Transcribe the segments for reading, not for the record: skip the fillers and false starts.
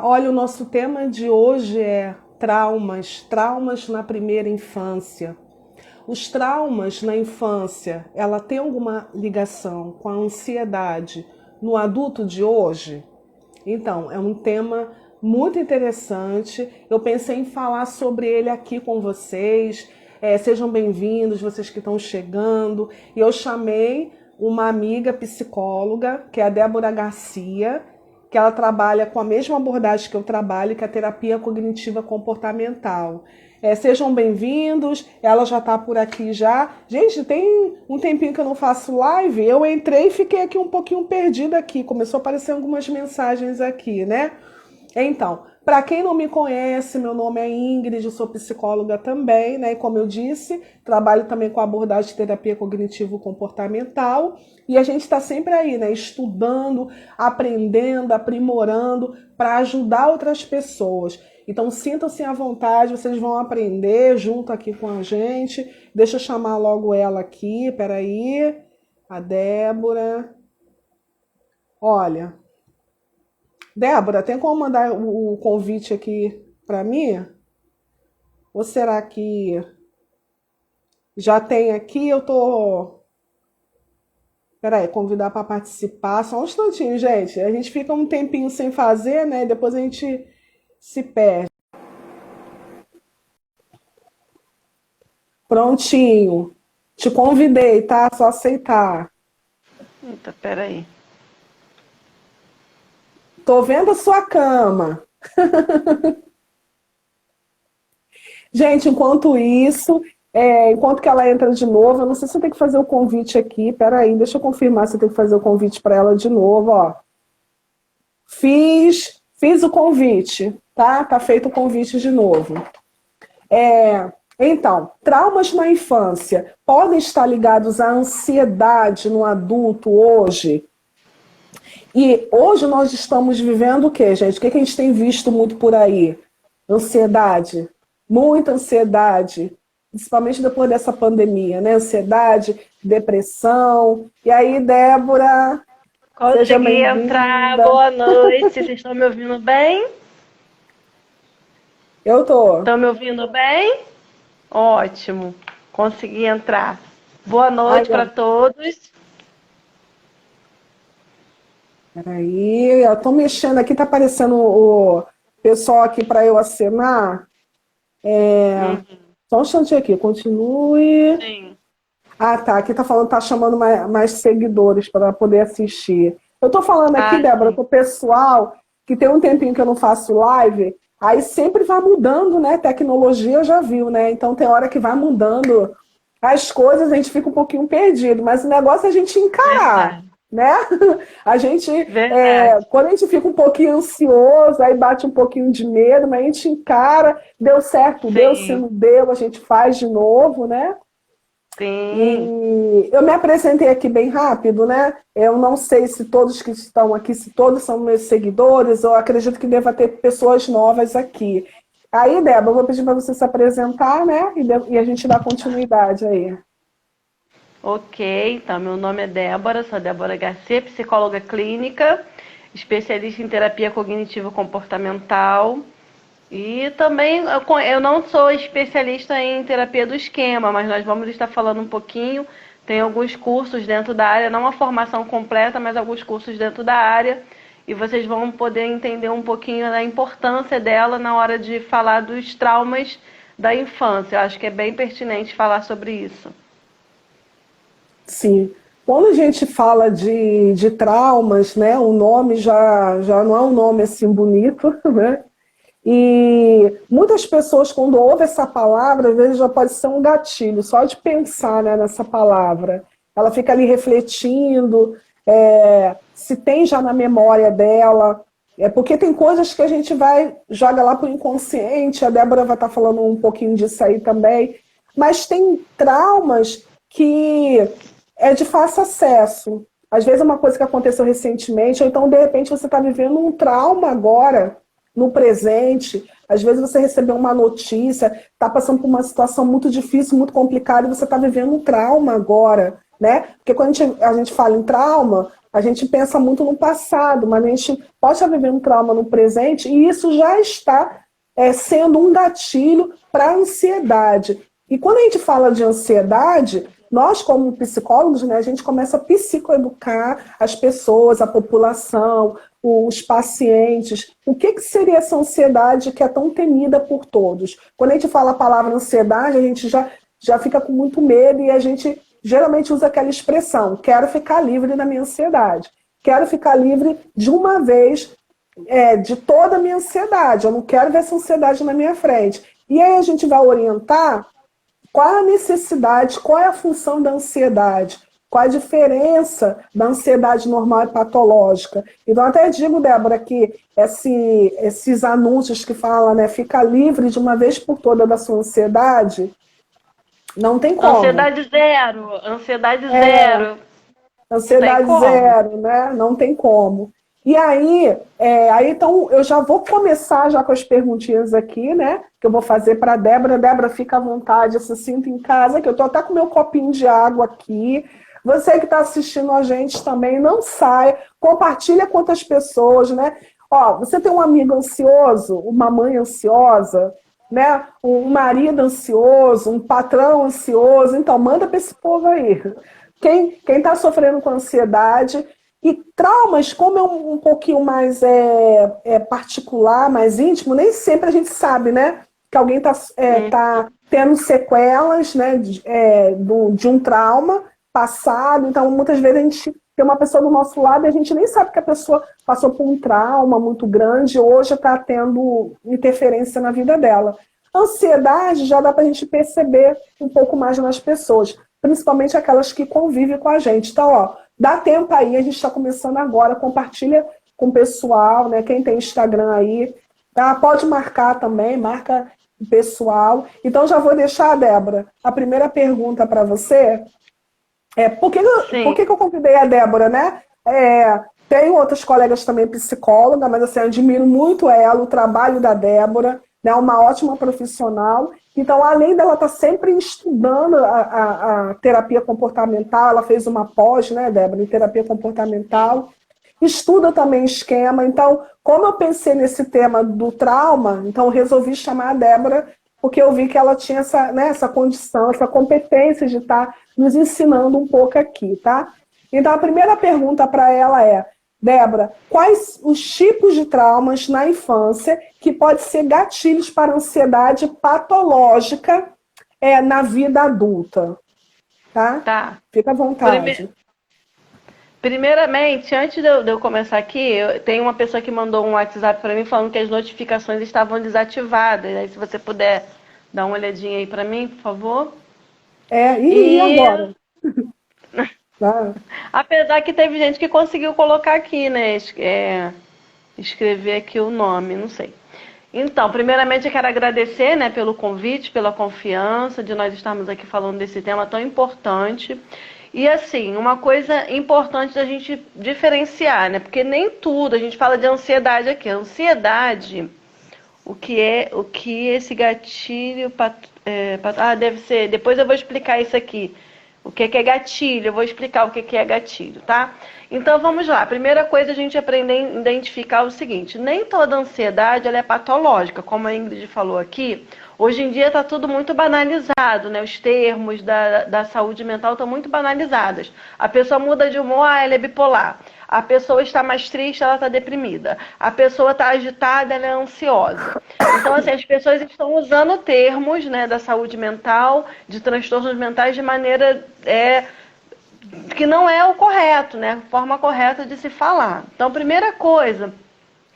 Olha, o nosso tema de hoje é traumas na primeira infância. Os traumas na infância, ela tem alguma ligação com a ansiedade no adulto de hoje? Então, é um tema muito interessante. Eu pensei em falar sobre ele aqui com vocês. Sejam bem-vindos, vocês que estão chegando. E eu chamei uma amiga psicóloga, que é a Débora Garcia, que ela trabalha com a mesma abordagem que eu trabalho, que é a terapia cognitiva comportamental. Sejam bem-vindos, ela já está por aqui já. Gente, tem um tempinho que eu não faço live, eu entrei e fiquei aqui um pouquinho perdida aqui, começou a aparecer algumas mensagens aqui, né? Então, para quem não me conhece, meu nome é Ingrid, eu sou psicóloga também, né? E como eu disse, trabalho também com a abordagem de terapia cognitivo-comportamental. E a gente está sempre aí, né? Estudando, aprendendo, aprimorando para ajudar outras pessoas. Então, sintam-se à vontade, vocês vão aprender junto aqui com a gente. Deixa eu chamar logo ela aqui, peraí. A Débora. Olha... Débora, tem como mandar o convite aqui para mim? Ou será que já tem aqui? Eu tô... Peraí, convidar para participar. Só um instantinho, gente. A gente fica um tempinho sem fazer, né? Depois a gente se perde. Prontinho. Te convidei, tá? Só aceitar. Eita, peraí. Tô vendo a sua cama. Gente, enquanto isso, enquanto que ela entra de novo, eu não sei se eu tenho que fazer o convite aqui. Peraí, deixa eu confirmar se eu tenho que fazer o convite para ela de novo, ó. Fiz o convite, tá? Tá feito o convite de novo. Então, traumas na infância podem estar ligados à ansiedade no adulto hoje? E hoje nós estamos vivendo o quê, gente? O que a gente tem visto muito por aí? Ansiedade. Muita ansiedade. Principalmente depois dessa pandemia, né? Ansiedade, depressão. E aí, Débora, seja Consegui entrar, bem-vinda. boa noite. Vocês estão me ouvindo bem? Eu tô. Estão me ouvindo bem? Ótimo. Consegui entrar. Boa Ai, noite para todos. peraí, eu tô mexendo aqui, tá aparecendo o pessoal aqui para eu assinar. Só um instantinho aqui, continue. Sim. Ah, tá. Aqui tá falando, tá chamando mais seguidores para poder assistir. Eu tô falando aqui, Ah, Débora, sim. com o pessoal que tem um tempinho que eu não faço live, aí sempre vai mudando, né? Tecnologia já viu, né? Então tem hora que vai mudando as coisas, a gente fica um pouquinho perdido, mas o negócio é a gente encarar, Verdade. né? A gente, Verdade. quando a gente fica um pouquinho ansioso, aí bate um pouquinho de medo, mas a gente encara, deu certo, deu, se Sim. não deu, a gente faz de novo, né? Sim. E eu me apresentei aqui bem rápido, né? Eu não sei se todos que estão aqui, se todos são meus seguidores, eu acredito que deva ter pessoas novas aqui. Aí, Débora, eu vou pedir para você se apresentar, né? E a gente dá continuidade aí. Ok, então meu nome é Débora, sou Débora Garcia, psicóloga clínica, especialista em terapia cognitivo-comportamental. E também eu não sou especialista em terapia do esquema, mas nós vamos estar falando um pouquinho. Tem alguns cursos dentro da área, não uma formação completa, mas alguns cursos dentro da área. E vocês vão poder entender um pouquinho da importância dela na hora de falar dos traumas da infância. Eu acho que é bem pertinente falar sobre isso. Sim. Quando a gente fala de traumas, né? O nome já não é um nome assim bonito, né? E muitas pessoas, quando ouvem essa palavra, às vezes já pode ser um gatilho, só de pensar, né, nessa palavra. Ela fica ali refletindo, se tem já na memória dela, porque tem coisas que a gente joga lá para o inconsciente, a Débora vai estar falando um pouquinho disso aí também, mas tem traumas que é de fácil acesso. Às vezes é uma coisa que aconteceu recentemente, ou então, de repente, você está vivendo um trauma agora, no presente. Às vezes você recebeu uma notícia, está passando por uma situação muito difícil, muito complicada, e você está vivendo um trauma agora, né? Porque quando a gente fala em trauma, A gente pensa muito no passado, mas a gente pode estar vivendo um trauma no presente e isso já está sendo um gatilho para a ansiedade. E quando a gente fala de ansiedade, nós, como psicólogos, né, a gente começa a psicoeducar as pessoas, a população, os pacientes. O que seria essa ansiedade que é tão temida por todos? Quando a gente fala a palavra ansiedade, a gente já fica com muito medo e a gente geralmente usa aquela expressão: quero ficar livre da minha ansiedade. Quero ficar livre de uma vez de toda a minha ansiedade. Eu não quero ver essa ansiedade na minha frente. E aí a gente vai orientar qual é a necessidade, qual é a função da ansiedade, qual a diferença da ansiedade normal e patológica. Então, até digo, Débora, que esses anúncios que falam, né, fica livre de uma vez por toda da sua ansiedade, não tem como. Ansiedade zero, ansiedade zero. Ansiedade zero, né? Não tem como. E aí, então, eu já vou começar já com as perguntinhas aqui, né? Que eu vou fazer para a Débora. Débora, fica à vontade, se sinta em casa, que eu estou até com meu copinho de água aqui. Você que está assistindo a gente também, não saia, compartilha com outras pessoas, né? Ó, você tem um amigo ansioso, uma mãe ansiosa, né? Um marido ansioso, um patrão ansioso, então manda para esse povo aí. Quem está sofrendo com ansiedade. E traumas, como é um pouquinho mais particular, mais íntimo, nem sempre a gente sabe, né? Que alguém tá tendo sequelas, né, de um trauma passado. Então, muitas vezes a gente tem uma pessoa do nosso lado e a gente nem sabe que a pessoa passou por um trauma muito grande e hoje está tendo interferência na vida dela. Ansiedade já dá para a gente perceber um pouco mais nas pessoas, principalmente aquelas que convivem com a gente. Então, ó, dá tempo aí, a gente está começando agora, compartilha com o pessoal, né? Quem tem Instagram aí, tá? Pode marcar também, marca o pessoal. Então já vou deixar, Débora, a primeira pergunta para você. Por que eu convidei a Débora, né? Tenho outras colegas também psicóloga, mas assim, eu admiro muito ela, o trabalho da Débora, né? Uma ótima profissional. Então, além dela estar sempre estudando a terapia comportamental, ela fez uma pós, né, Débora, em terapia comportamental, estuda também esquema. Então, como eu pensei nesse tema do trauma, então eu resolvi chamar a Débora, porque eu vi que ela tinha essa condição, essa competência de estar nos ensinando um pouco aqui, tá? Então, a primeira pergunta para ela é: Débora, quais os tipos de traumas na infância que podem ser gatilhos para ansiedade patológica na vida adulta? Tá? Fica à vontade. Primeiramente, antes de eu começar aqui, tem uma pessoa que mandou um WhatsApp para mim falando que as notificações estavam desativadas. Aí, se você puder dar uma olhadinha aí para mim, por favor. E agora? Apesar que teve gente que conseguiu colocar aqui, né? Escrever aqui o nome, não sei. Então, primeiramente eu quero agradecer, né, pelo convite, pela confiança de nós estarmos aqui falando desse tema tão importante. E assim, uma coisa importante da gente diferenciar, né? Porque nem tudo, a gente fala de ansiedade aqui. Ansiedade, o que esse gatilho... deve ser... Depois eu vou explicar isso aqui. O que é gatilho? Eu vou explicar o que é gatilho, tá? Então vamos lá. A primeira coisa a gente aprender a identificar o seguinte: nem toda ansiedade ela é patológica, como a Ingrid falou aqui. Hoje em dia está tudo muito banalizado, né? Os termos da saúde mental estão muito banalizados. A pessoa muda de humor, ela é bipolar. A pessoa está mais triste, ela está deprimida. A pessoa está agitada, ela é ansiosa. Então, assim, as pessoas estão usando termos, né, da saúde mental, de transtornos mentais, de maneira que não é o correto, né? A forma correta de se falar. Então, a primeira coisa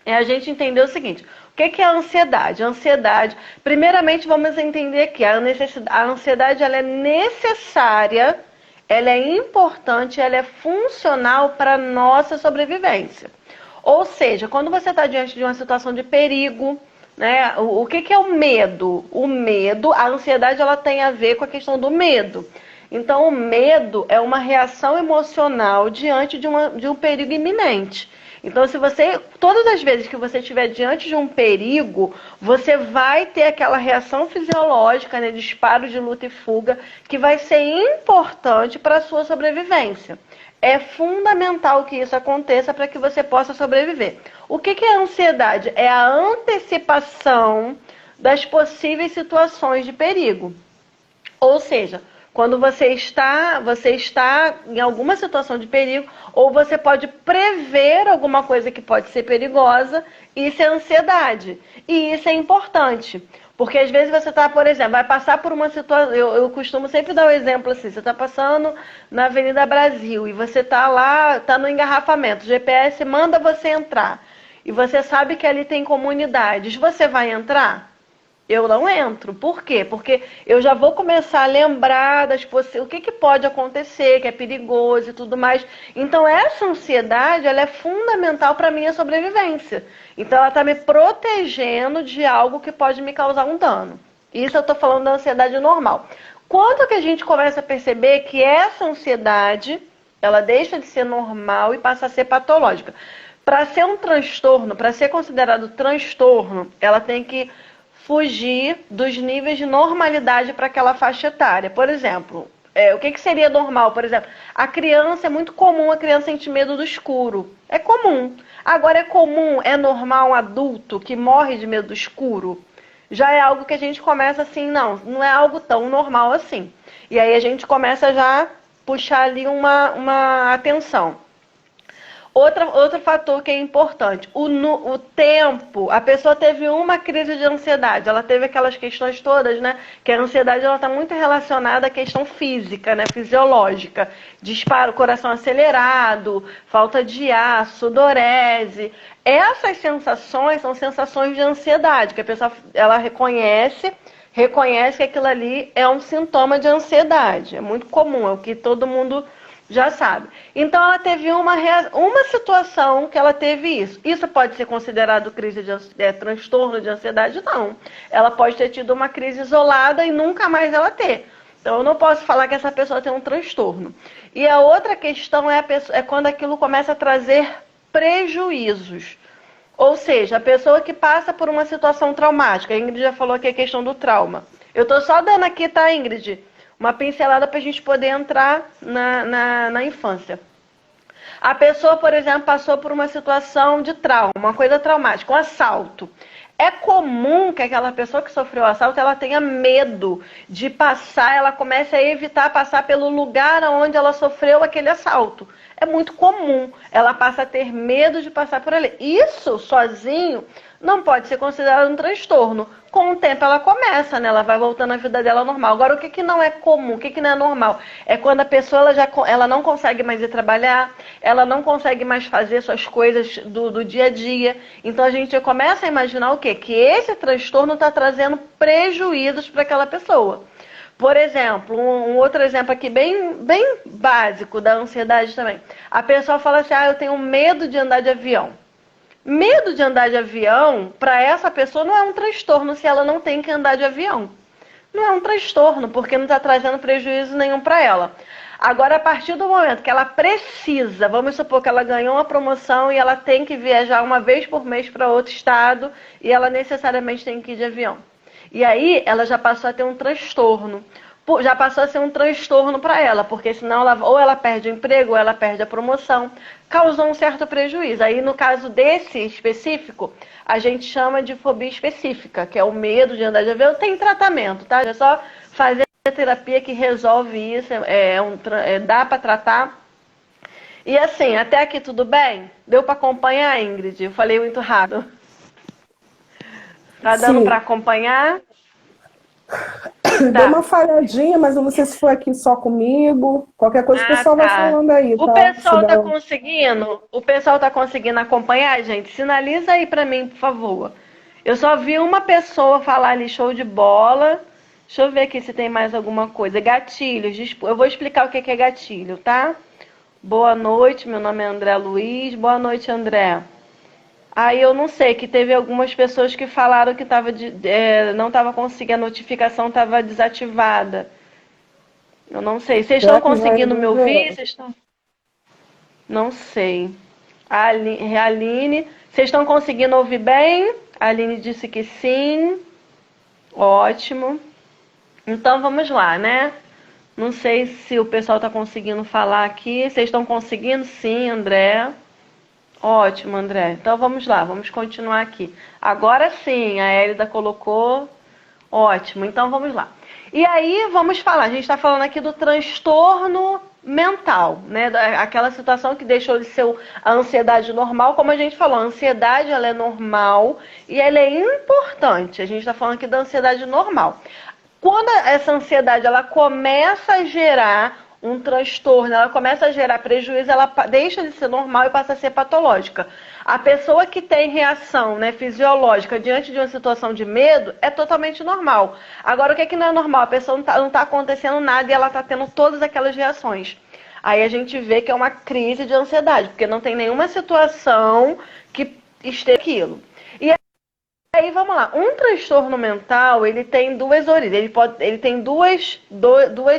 é a gente entender o seguinte: o que é a ansiedade? A ansiedade, primeiramente, vamos entender que a ansiedade ela é necessária, ela é importante, ela é funcional para a nossa sobrevivência. Ou seja, quando você está diante de uma situação de perigo, né, o que é o medo? O medo, a ansiedade, ela tem a ver com a questão do medo. Então, o medo é uma reação emocional diante de um perigo iminente. Então, todas as vezes que você estiver diante de um perigo, você vai ter aquela reação fisiológica, né, disparo de luta e fuga, que vai ser importante para a sua sobrevivência. é fundamental que isso aconteça para que você possa sobreviver. O que é a ansiedade? É a antecipação das possíveis situações de perigo. Ou seja, quando você está em alguma situação de perigo, ou você pode prever alguma coisa que pode ser perigosa, isso é ansiedade. E isso é importante. Porque às vezes você está, por exemplo, vai passar por uma situação. Eu costumo sempre dar um exemplo assim: você está passando na Avenida Brasil e você está lá, está no engarrafamento, o GPS manda você entrar. E você sabe que ali tem comunidades. Você vai entrar? Eu não entro. Por quê? Porque eu já vou começar a lembrar o que pode acontecer, que é perigoso e tudo mais. Então, essa ansiedade, ela é fundamental para a minha sobrevivência. Então, ela está me protegendo de algo que pode me causar um dano. Isso eu estou falando da ansiedade normal. Quando que a gente começa a perceber que essa ansiedade, ela deixa de ser normal e passa a ser patológica? Para ser um transtorno, para ser considerado transtorno, ela tem que fugir dos níveis de normalidade para aquela faixa etária. Por exemplo, o que seria normal? Por exemplo, a criança, é muito comum a criança sentir medo do escuro. É comum. Agora, é normal um adulto que morre de medo do escuro? Já é algo que a gente começa assim, não é algo tão normal assim. E aí a gente começa já a puxar ali uma atenção. Outro fator que é importante, o tempo. A pessoa teve uma crise de ansiedade, ela teve aquelas questões todas, né? Que a ansiedade está muito relacionada à questão física, né? Fisiológica. Disparo, coração acelerado, falta de ar, sudorese. Essas sensações são sensações de ansiedade, que a pessoa ela reconhece que aquilo ali é um sintoma de ansiedade. É muito comum, é o que todo mundo já sabe. Então, ela teve uma situação que ela teve isso. Isso pode ser considerado transtorno de ansiedade? Não. Ela pode ter tido uma crise isolada e nunca mais ela ter. Então, eu não posso falar que essa pessoa tem um transtorno. E a outra questão é quando aquilo começa a trazer prejuízos. Ou seja, a pessoa que passa por uma situação traumática. A Ingrid já falou aqui a questão do trauma. Eu estou só dando aqui, tá, Ingrid? Uma pincelada para a gente poder entrar na infância. A pessoa, por exemplo, passou por uma situação de trauma, uma coisa traumática, um assalto. É comum que aquela pessoa que sofreu o assalto, ela tenha medo de passar, ela comece a evitar passar pelo lugar onde ela sofreu aquele assalto. É muito comum. Ela passa a ter medo de passar por ali. Isso, sozinho, não pode ser considerado um transtorno. Com o tempo ela começa, né? Ela vai voltando à vida dela normal. Agora, o que não é comum, o que não é normal? É quando a pessoa ela não consegue mais ir trabalhar, ela não consegue mais fazer suas coisas do dia a dia. Então, a gente já começa a imaginar o quê? Que esse transtorno está trazendo prejuízos para aquela pessoa. Por exemplo, um outro exemplo aqui bem básico da ansiedade também. A pessoa fala assim, eu tenho medo de andar de avião. Medo de andar de avião, para essa pessoa, não é um transtorno se ela não tem que andar de avião. Não é um transtorno, porque não está trazendo prejuízo nenhum para ela. Agora, a partir do momento que ela precisa, vamos supor que ela ganhou uma promoção e ela tem que viajar uma vez por mês para outro estado e ela necessariamente tem que ir de avião. E aí, ela já passou a ter um transtorno. Já passou a ser um transtorno para ela, porque senão ou ela perde o emprego ou ela perde a promoção, causou um certo prejuízo. Aí, no caso desse específico, a gente chama de fobia específica, que é o medo de andar de avião. Tem tratamento, tá? É só fazer a terapia que resolve isso, dá para tratar. E assim, até aqui tudo bem? Deu para acompanhar, Ingrid? Eu falei muito rápido. Tá dando para acompanhar? Deu uma falhadinha, mas eu não sei se foi aqui só comigo. Qualquer coisa o pessoal vai falando aí, tá? O pessoal tá conseguindo? O pessoal tá conseguindo acompanhar, gente? Sinaliza aí pra mim, por favor. Eu só vi uma pessoa falar ali, show de bola. Deixa eu ver aqui se tem mais alguma coisa. Gatilhos. Eu vou explicar o que é gatilho, tá? Boa noite, meu nome é André Luiz. Boa noite, André. Aí eu não sei, que teve algumas pessoas que falaram que não estava conseguindo, a notificação estava desativada. Eu não sei. Vocês estão conseguindo me ouvir? Não sei. A Aline, vocês estão conseguindo ouvir bem? A Aline disse que sim. Ótimo. Então vamos lá, né? Não sei se o pessoal está conseguindo falar aqui. Vocês estão conseguindo? Sim, André. Ótimo, André. Então vamos lá, vamos continuar aqui. Agora sim, a Hélida colocou. Ótimo, então vamos lá. E aí vamos falar, a gente está falando aqui do transtorno mental, né? Aquela situação que deixou de ser a ansiedade normal, como a gente falou, a ansiedade ela é normal e ela é importante. A gente está falando aqui da ansiedade normal. Quando essa ansiedade ela começa a gerar um transtorno, ela começa a gerar prejuízo, ela deixa de ser normal e passa a ser patológica. A pessoa que tem reação, né, fisiológica diante de uma situação de medo é totalmente normal. Agora, o que não é normal? A pessoa não está acontecendo nada e ela está tendo todas aquelas reações. Aí a gente vê que é uma crise de ansiedade, porque não tem nenhuma situação que esteja aquilo. E aí, vamos lá. Um transtorno mental, ele tem duas origens. Ele tem duas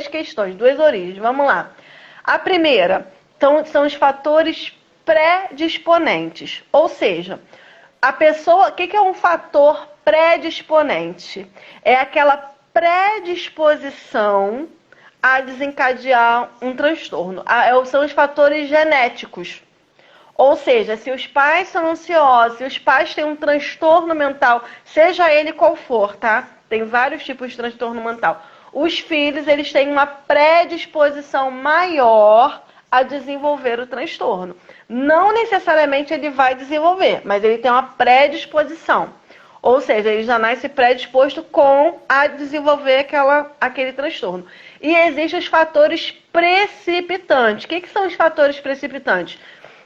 questões, duas origens. Vamos lá. A primeira são os fatores predisponentes. Ou seja, a pessoa... O que é um fator predisponente? É aquela predisposição a desencadear um transtorno. São os fatores genéticos. Ou seja, se os pais são ansiosos, se os pais têm um transtorno mental, seja ele qual for, tá? Tem vários tipos de transtorno mental. Os filhos, eles têm uma predisposição maior a desenvolver o transtorno. Não necessariamente ele vai desenvolver, mas ele tem uma predisposição. Ou seja, ele já nasce predisposto a desenvolver aquele transtorno. E existem os fatores precipitantes. O que são os fatores precipitantes?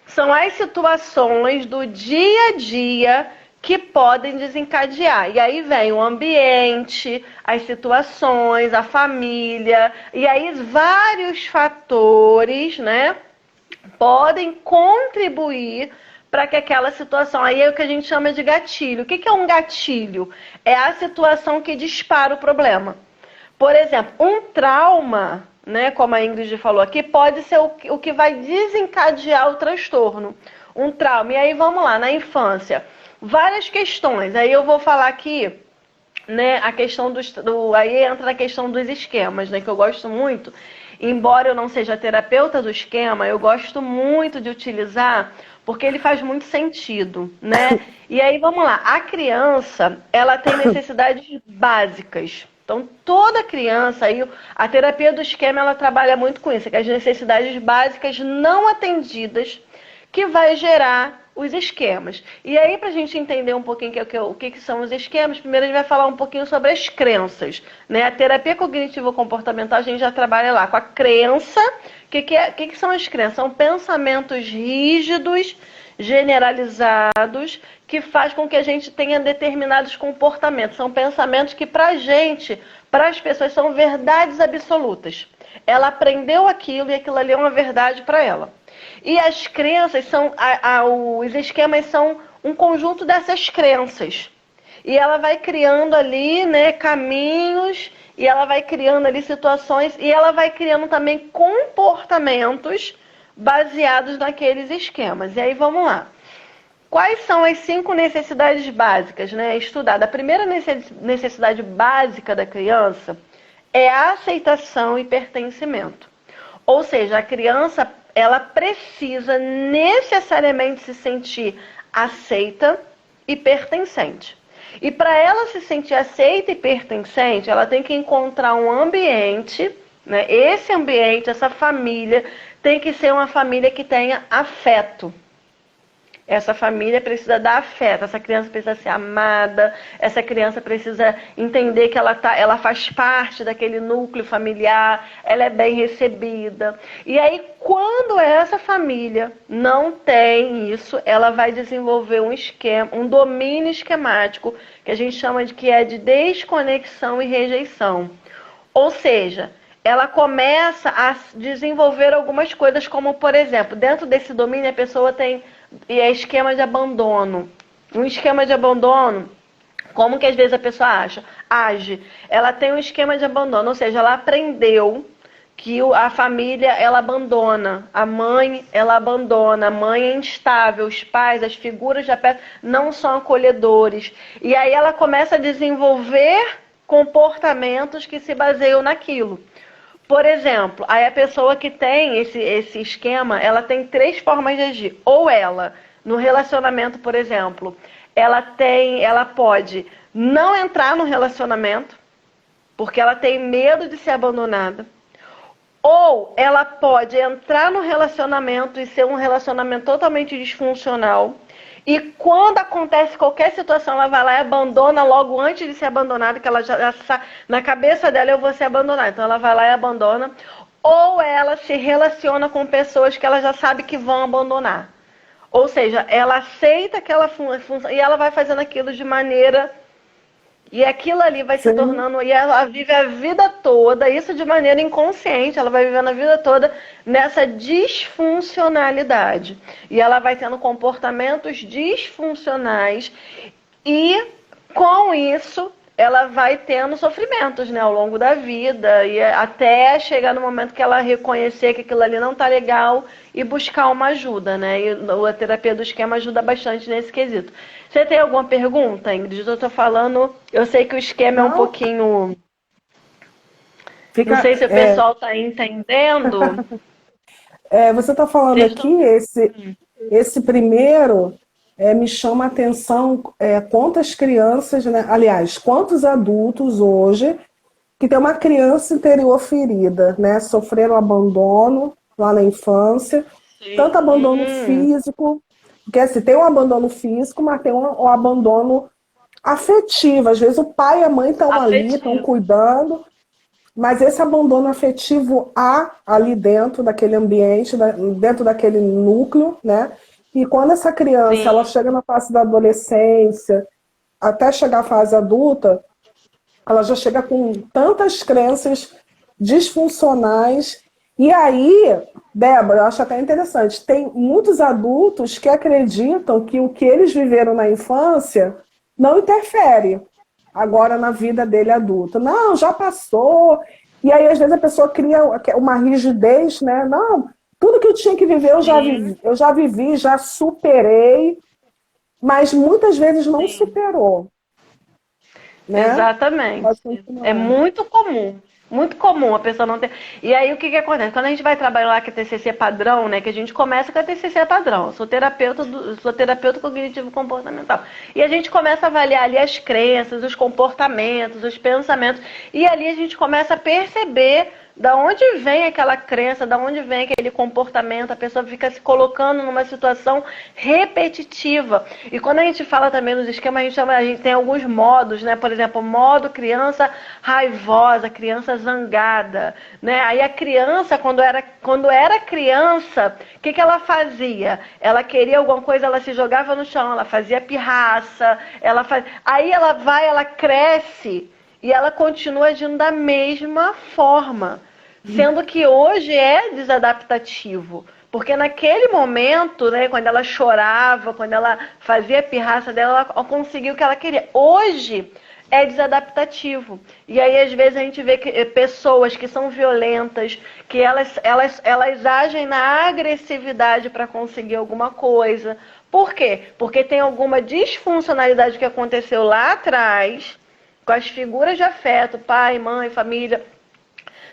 São as situações do dia a dia que podem desencadear. E aí vem o ambiente, as situações, a família, e aí vários fatores, né, podem contribuir para que aquela situação, aí é o que a gente chama de gatilho. O que é um gatilho? É a situação que dispara o problema. Por exemplo, um trauma, né, como a Ingrid falou aqui, pode ser o que vai desencadear o transtorno. Um trauma. E aí vamos lá, na infância. Várias questões. Aí eu vou falar aqui, né, a questão aí entra na questão dos esquemas, né, que eu gosto muito. Embora eu não seja terapeuta do esquema, eu gosto muito de utilizar, porque ele faz muito sentido, né? E aí vamos lá. A criança, ela tem necessidades básicas. Então, toda criança, aí, a terapia do esquema, ela trabalha muito com isso, que é as necessidades básicas não atendidas que vai gerar os esquemas. E aí, para a gente entender um pouquinho o que são os esquemas, primeiro a gente vai falar um pouquinho sobre as crenças, né? A terapia cognitivo-comportamental, a gente já trabalha lá com a crença. O que são as crenças? São pensamentos rígidos, generalizados, que faz com que a gente tenha determinados comportamentos. São pensamentos que para a gente, para as pessoas, são verdades absolutas. Ela aprendeu aquilo e aquilo ali é uma verdade para ela. E as crenças os esquemas são um conjunto dessas crenças. E ela vai criando ali, né, caminhos, e ela vai criando ali situações, e ela vai criando também comportamentos baseados naqueles esquemas. E aí vamos lá. Quais são as 5 necessidades básicas, né, estudadas? A primeira necessidade básica da criança é a aceitação e pertencimento. Ou seja, a criança, ela precisa necessariamente se sentir aceita e pertencente. E para ela se sentir aceita e pertencente, ela tem que encontrar um ambiente, né? Esse ambiente, essa família, tem que ser uma família que tenha afeto. Essa família precisa dar afeto, essa criança precisa ser amada, essa criança precisa entender que ela faz parte daquele núcleo familiar, ela é bem recebida. E aí, quando essa família não tem isso, ela vai desenvolver um esquema, um domínio esquemático, que a gente chama de desconexão e rejeição. Ou seja, ela começa a desenvolver algumas coisas, como, por exemplo, dentro desse domínio a pessoa tem esquema de abandono. Um esquema de abandono, como que às vezes a pessoa age? Ela tem um esquema de abandono, ou seja, ela aprendeu que a família, ela abandona, a mãe, ela abandona, a mãe é instável, os pais, as figuras de afeto não são acolhedores. E aí ela começa a desenvolver comportamentos que se baseiam naquilo. Por exemplo, aí a pessoa que tem esse esquema, ela tem três formas de agir. Ou ela, no relacionamento, por exemplo, ela pode não entrar no relacionamento, porque ela tem medo de ser abandonada. Ou ela pode entrar no relacionamento e ser um relacionamento totalmente disfuncional. E quando acontece qualquer situação, ela vai lá e abandona logo antes de ser abandonada, que ela já na cabeça dela eu vou ser abandonada. Então ela vai lá e abandona. Ou ela se relaciona com pessoas que ela já sabe que vão abandonar. Ou seja, ela aceita aquela função e ela vai fazendo aquilo de maneira. E aquilo ali vai se Sim. tornando. E ela vive a vida toda, isso de maneira inconsciente, ela vai vivendo a vida toda nessa disfuncionalidade. E ela vai tendo comportamentos disfuncionais. E com isso, ela vai tendo sofrimentos, né, ao longo da vida. E até chegar no momento que ela reconhecer que aquilo ali não tá legal e buscar uma ajuda, né? E a terapia do esquema ajuda bastante nesse quesito. Você tem alguma pergunta, Ingrid? Eu tô falando. Eu sei que o esquema é um Não, pouquinho. Não fica. sei se o pessoal tá entendendo. Você está falando Vocês aqui, estão. esse primeiro me chama a atenção quantas crianças, né? Aliás, quantos adultos hoje que tem uma criança interior ferida, né? Sofreram abandono lá na infância, tanto abandono Sim. físico, porque assim, tem um abandono físico, mas tem um abandono afetivo. Às vezes o pai e a mãe estão ali, estão Afetivo. cuidando, mas esse abandono afetivo há ali dentro daquele ambiente, dentro daquele núcleo, né? E quando essa criança ela Sim. chega na fase da adolescência, até chegar à fase adulta, ela já chega com tantas crenças disfuncionais. E aí, Débora, eu acho até interessante, tem muitos adultos que acreditam que o que eles viveram na infância não interfere agora na vida dele adulto. Não, já passou. E aí, às vezes, a pessoa cria uma rigidez, né? Não, tudo que eu tinha que viver Sim. eu já vivi, já superei, mas muitas vezes não Sim. superou, né? Pode Exatamente. É continuar. muito comum. Muito comum a pessoa não ter. E aí o que que acontece? Quando a gente vai trabalhar lá com a TCC padrão, né? Que a gente começa com a TCC padrão. Eu sou terapeuta cognitivo comportamental. E a gente começa a avaliar ali as crenças, os comportamentos, os pensamentos. E ali a gente começa a perceber da onde vem aquela crença, da onde vem aquele comportamento, a pessoa fica se colocando numa situação repetitiva. E quando a gente fala também nos esquemas, a gente tem alguns modos, né? Por exemplo, modo criança raivosa, criança zangada, né? Aí a criança, quando era criança, o que ela fazia? Ela queria alguma coisa, ela se jogava no chão, ela fazia pirraça, aí ela cresce e ela continua agindo da mesma forma. Sendo que hoje é desadaptativo. Porque naquele momento, né, quando ela chorava, quando ela fazia a pirraça dela, ela conseguiu o que ela queria. Hoje é desadaptativo. E aí, às vezes, a gente vê que pessoas que são violentas, que elas agem na agressividade para conseguir alguma coisa. Por quê? Porque tem alguma disfuncionalidade que aconteceu lá atrás, com as figuras de afeto, pai, mãe, família,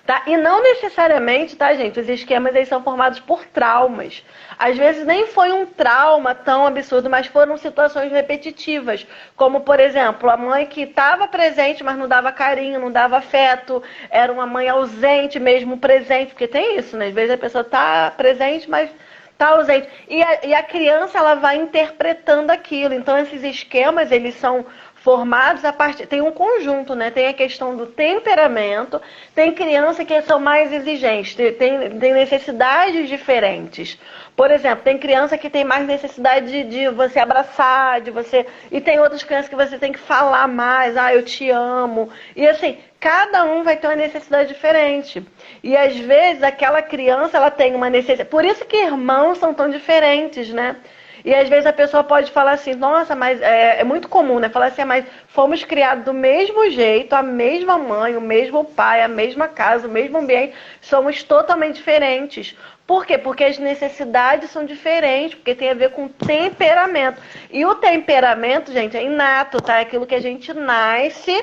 tá? E não necessariamente, tá, gente? Os esquemas eles são formados por traumas. Às vezes nem foi um trauma tão absurdo, mas foram situações repetitivas. Como, por exemplo, a mãe que estava presente, mas não dava carinho, não dava afeto. Era uma mãe ausente, mesmo presente. Porque tem isso, né? Às vezes a pessoa está presente, mas tá ausente. E a criança, ela vai interpretando aquilo. Então, esses esquemas, eles são formados a partir. Tem um conjunto, né? Tem a questão do temperamento, tem criança que são mais exigentes, tem necessidades diferentes. Por exemplo, tem criança que tem mais necessidade de você abraçar, de você. E tem outras crianças que você tem que falar mais, eu te amo. E assim, cada um vai ter uma necessidade diferente. E às vezes aquela criança ela tem uma necessidade. Por isso que irmãos são tão diferentes, né? E às vezes a pessoa pode falar assim, nossa, mas é muito comum, né? Falar assim, mas fomos criados do mesmo jeito, a mesma mãe, o mesmo pai, a mesma casa, o mesmo ambiente, somos totalmente diferentes. Por quê? Porque as necessidades são diferentes, porque tem a ver com temperamento. E o temperamento, gente, é inato, tá? É aquilo que a gente nasce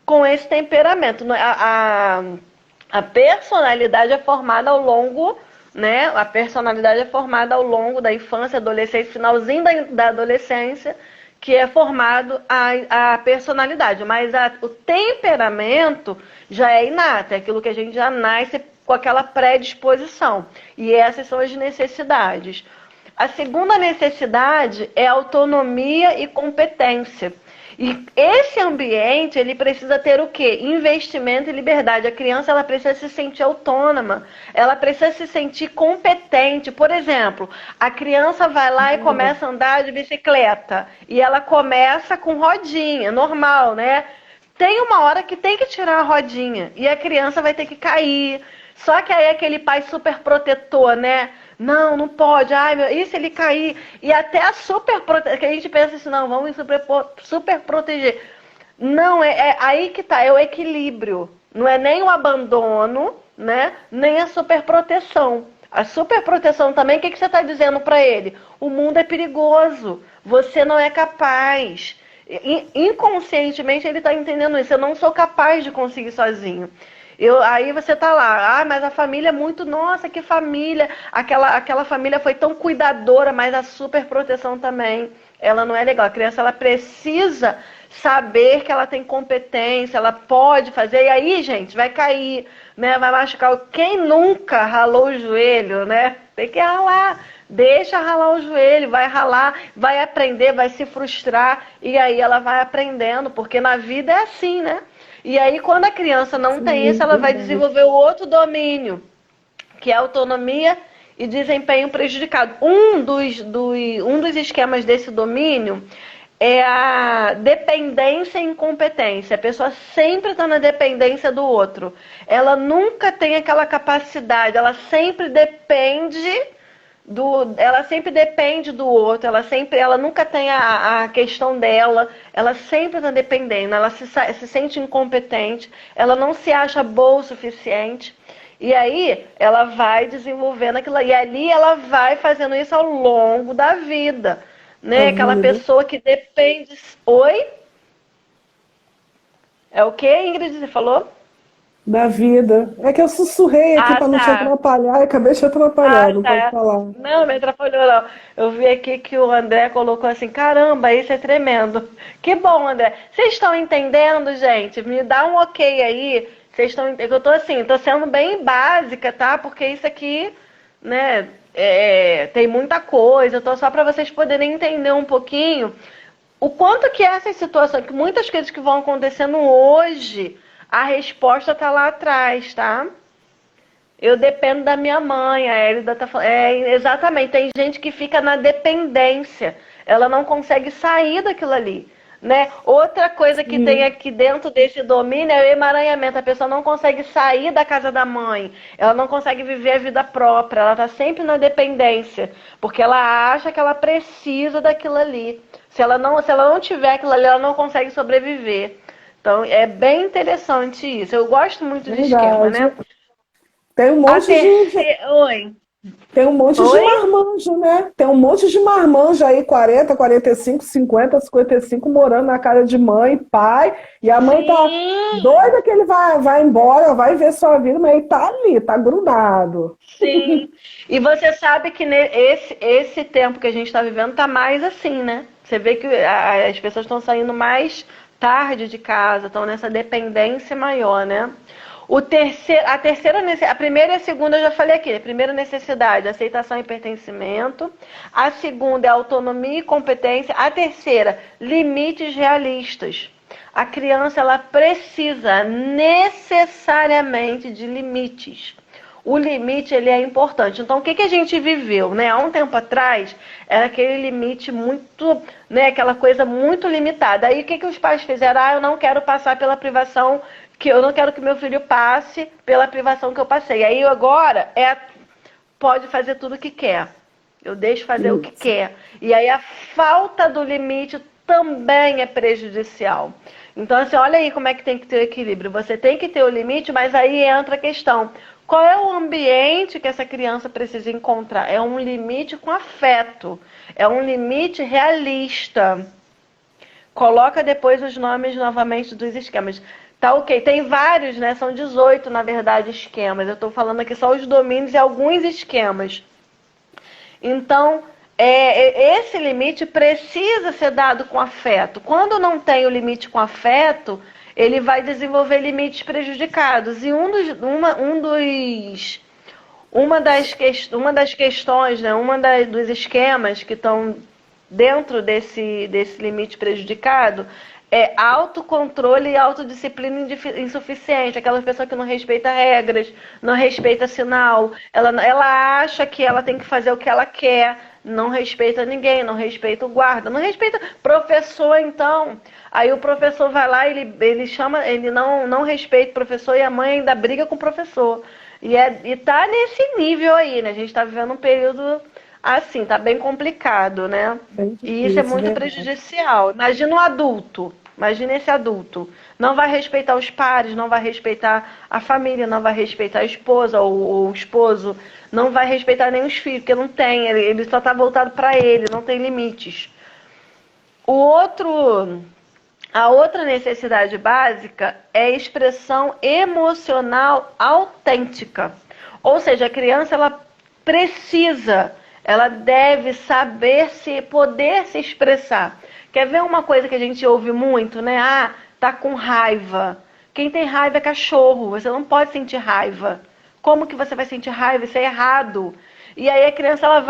com esse temperamento. A personalidade é formada ao longo, né? A personalidade é formada ao longo da infância, adolescência, finalzinho da adolescência, que é formado a personalidade. Mas o temperamento já é inato, é aquilo que a gente já nasce com aquela predisposição. E essas são as necessidades. A segunda necessidade é autonomia e competência. E esse ambiente, ele precisa ter o quê? Investimento e liberdade. A criança, ela precisa se sentir autônoma, ela precisa se sentir competente. Por exemplo, a criança vai lá e começa a andar de bicicleta, e ela começa com rodinha, normal, né? Tem uma hora que tem que tirar a rodinha, e a criança vai ter que cair. Só que aí aquele pai super protetor, né? Não, não pode. Ai, meu, e se ele cair? E até a que a gente pensa assim, não, vamos super proteger. Não, é aí que tá, é o equilíbrio. Não é nem o abandono, né? Nem a superproteção. A superproteção também, o que você está dizendo para ele? O mundo é perigoso, você não é capaz. Inconscientemente ele está entendendo isso. Eu não sou capaz de conseguir sozinho. Aí você tá lá, mas a família é muito, nossa, que família, aquela família foi tão cuidadora, mas a superproteção também, ela não é legal. A criança, ela precisa saber que ela tem competência, ela pode fazer, e aí, gente, vai cair, né, vai machucar. Quem nunca ralou o joelho, né? Tem que ralar. Deixa ralar o joelho, vai ralar, vai aprender, vai se frustrar, e aí ela vai aprendendo, porque na vida é assim, né? E aí, quando a criança não tem isso, ela vai desenvolver o outro domínio, que é autonomia e desempenho prejudicado. Um dos esquemas desse domínio é a dependência e incompetência. A pessoa sempre está na dependência do outro. Ela nunca tem aquela capacidade, ela sempre depende do outro, ela nunca tem a questão dela, ela sempre está dependendo, ela se sente incompetente, ela não se acha boa o suficiente, e aí ela vai desenvolvendo aquilo, e ali ela vai fazendo isso ao longo da vida, né? Aquela pessoa que depende... Oi? É o que, Ingrid, você falou? Da vida. É que eu sussurrei aqui para não te Tá. atrapalhar e acabei te atrapalhando, pode Tá. falar. Não, me atrapalhou não. Eu vi aqui que o André colocou assim, caramba, isso é tremendo. Que bom, André. Vocês estão entendendo, gente? Me dá um ok aí. Vocês estão... Eu tô assim, tô sendo bem básica, tá? Porque isso aqui, né, tem muita coisa. Eu tô só para vocês poderem entender um pouquinho o quanto que essas situações, que muitas coisas que vão acontecendo hoje, a resposta tá lá atrás, tá? Eu dependo da minha mãe, a Elida tá falando. Exatamente, tem gente que fica na dependência. Ela não consegue sair daquilo ali. Né? Outra coisa que tem aqui dentro desse domínio é o emaranhamento. A pessoa não consegue sair da casa da mãe. Ela não consegue viver a vida própria. Ela está sempre na dependência. Porque ela acha que ela precisa daquilo ali. Se ela não tiver aquilo ali, ela não consegue sobreviver. Então, é bem interessante isso. Eu gosto muito do esquema, Verdade. né? Tem um A monte de, terceira... Oi. tem um monte de Oi? marmanjo, né? Tem um monte de marmanjo aí, 40, 45, 50, 55, morando na casa de mãe, pai, e a mãe tá Sim, doida que ele vai embora, vai ver sua vida, mas ele tá ali, tá grudado. sim. E você sabe que esse tempo que a gente está vivendo tá mais assim, né? Você vê que as pessoas estão saindo mais tarde de casa, estão nessa dependência maior, né? A primeira e a segunda eu já falei aqui. A primeira necessidade, aceitação e pertencimento. A segunda é autonomia e competência. A terceira, limites realistas. A criança, ela precisa necessariamente de limites. O limite, ele é importante. Então, o que a gente viveu, né? Há um tempo atrás, era aquele limite muito, né? Aquela coisa muito limitada. Aí, o que os pais fizeram? Eu não quero passar pela privação, que eu não quero que meu filho passe pela privação que eu passei. Aí, agora, pode fazer tudo o que quer. Eu deixo fazer o que quer. E aí, a falta do limite também é prejudicial. Então, assim, olha aí como é que tem que ter o equilíbrio. Você tem que ter o limite, mas aí entra a questão. Qual é o ambiente que essa criança precisa encontrar? É um limite com afeto. É um limite realista. Coloca depois os nomes novamente dos esquemas. Tá ok. Tem vários, né? São 18, na verdade, esquemas. Eu tô falando aqui só os domínios e alguns esquemas. Então, esse limite precisa ser dado com afeto. Quando não tem o limite com afeto, ele vai desenvolver limites prejudicados. E uma das questões, né, dos esquemas que estão dentro desse limite prejudicado é autocontrole e autodisciplina insuficiente. Aquela pessoa que não respeita regras, não respeita sinal, ela acha que ela tem que fazer o que ela quer, não respeita ninguém, não respeita o guarda, não respeita professor, então. Aí o professor vai lá, ele não respeita o professor e a mãe ainda briga com o professor. E tá nesse nível aí, né? A gente tá vivendo um período assim, tá bem complicado, né? Bem E isso é difícil, muito verdade. prejudicial. Imagina um adulto, imagina esse adulto. Não vai respeitar os pares, não vai respeitar a família, não vai respeitar a esposa ou o esposo, não vai respeitar nem os filhos, porque não tem, ele só tá voltado para ele, não tem limites. O outro A outra necessidade básica é a expressão emocional autêntica. Ou seja, a criança ela deve poder se expressar. Quer ver uma coisa que a gente ouve muito, né? Ah, tá com raiva. Quem tem raiva é cachorro, você não pode sentir raiva. Como que você vai sentir raiva? Isso é errado. E aí a criança ela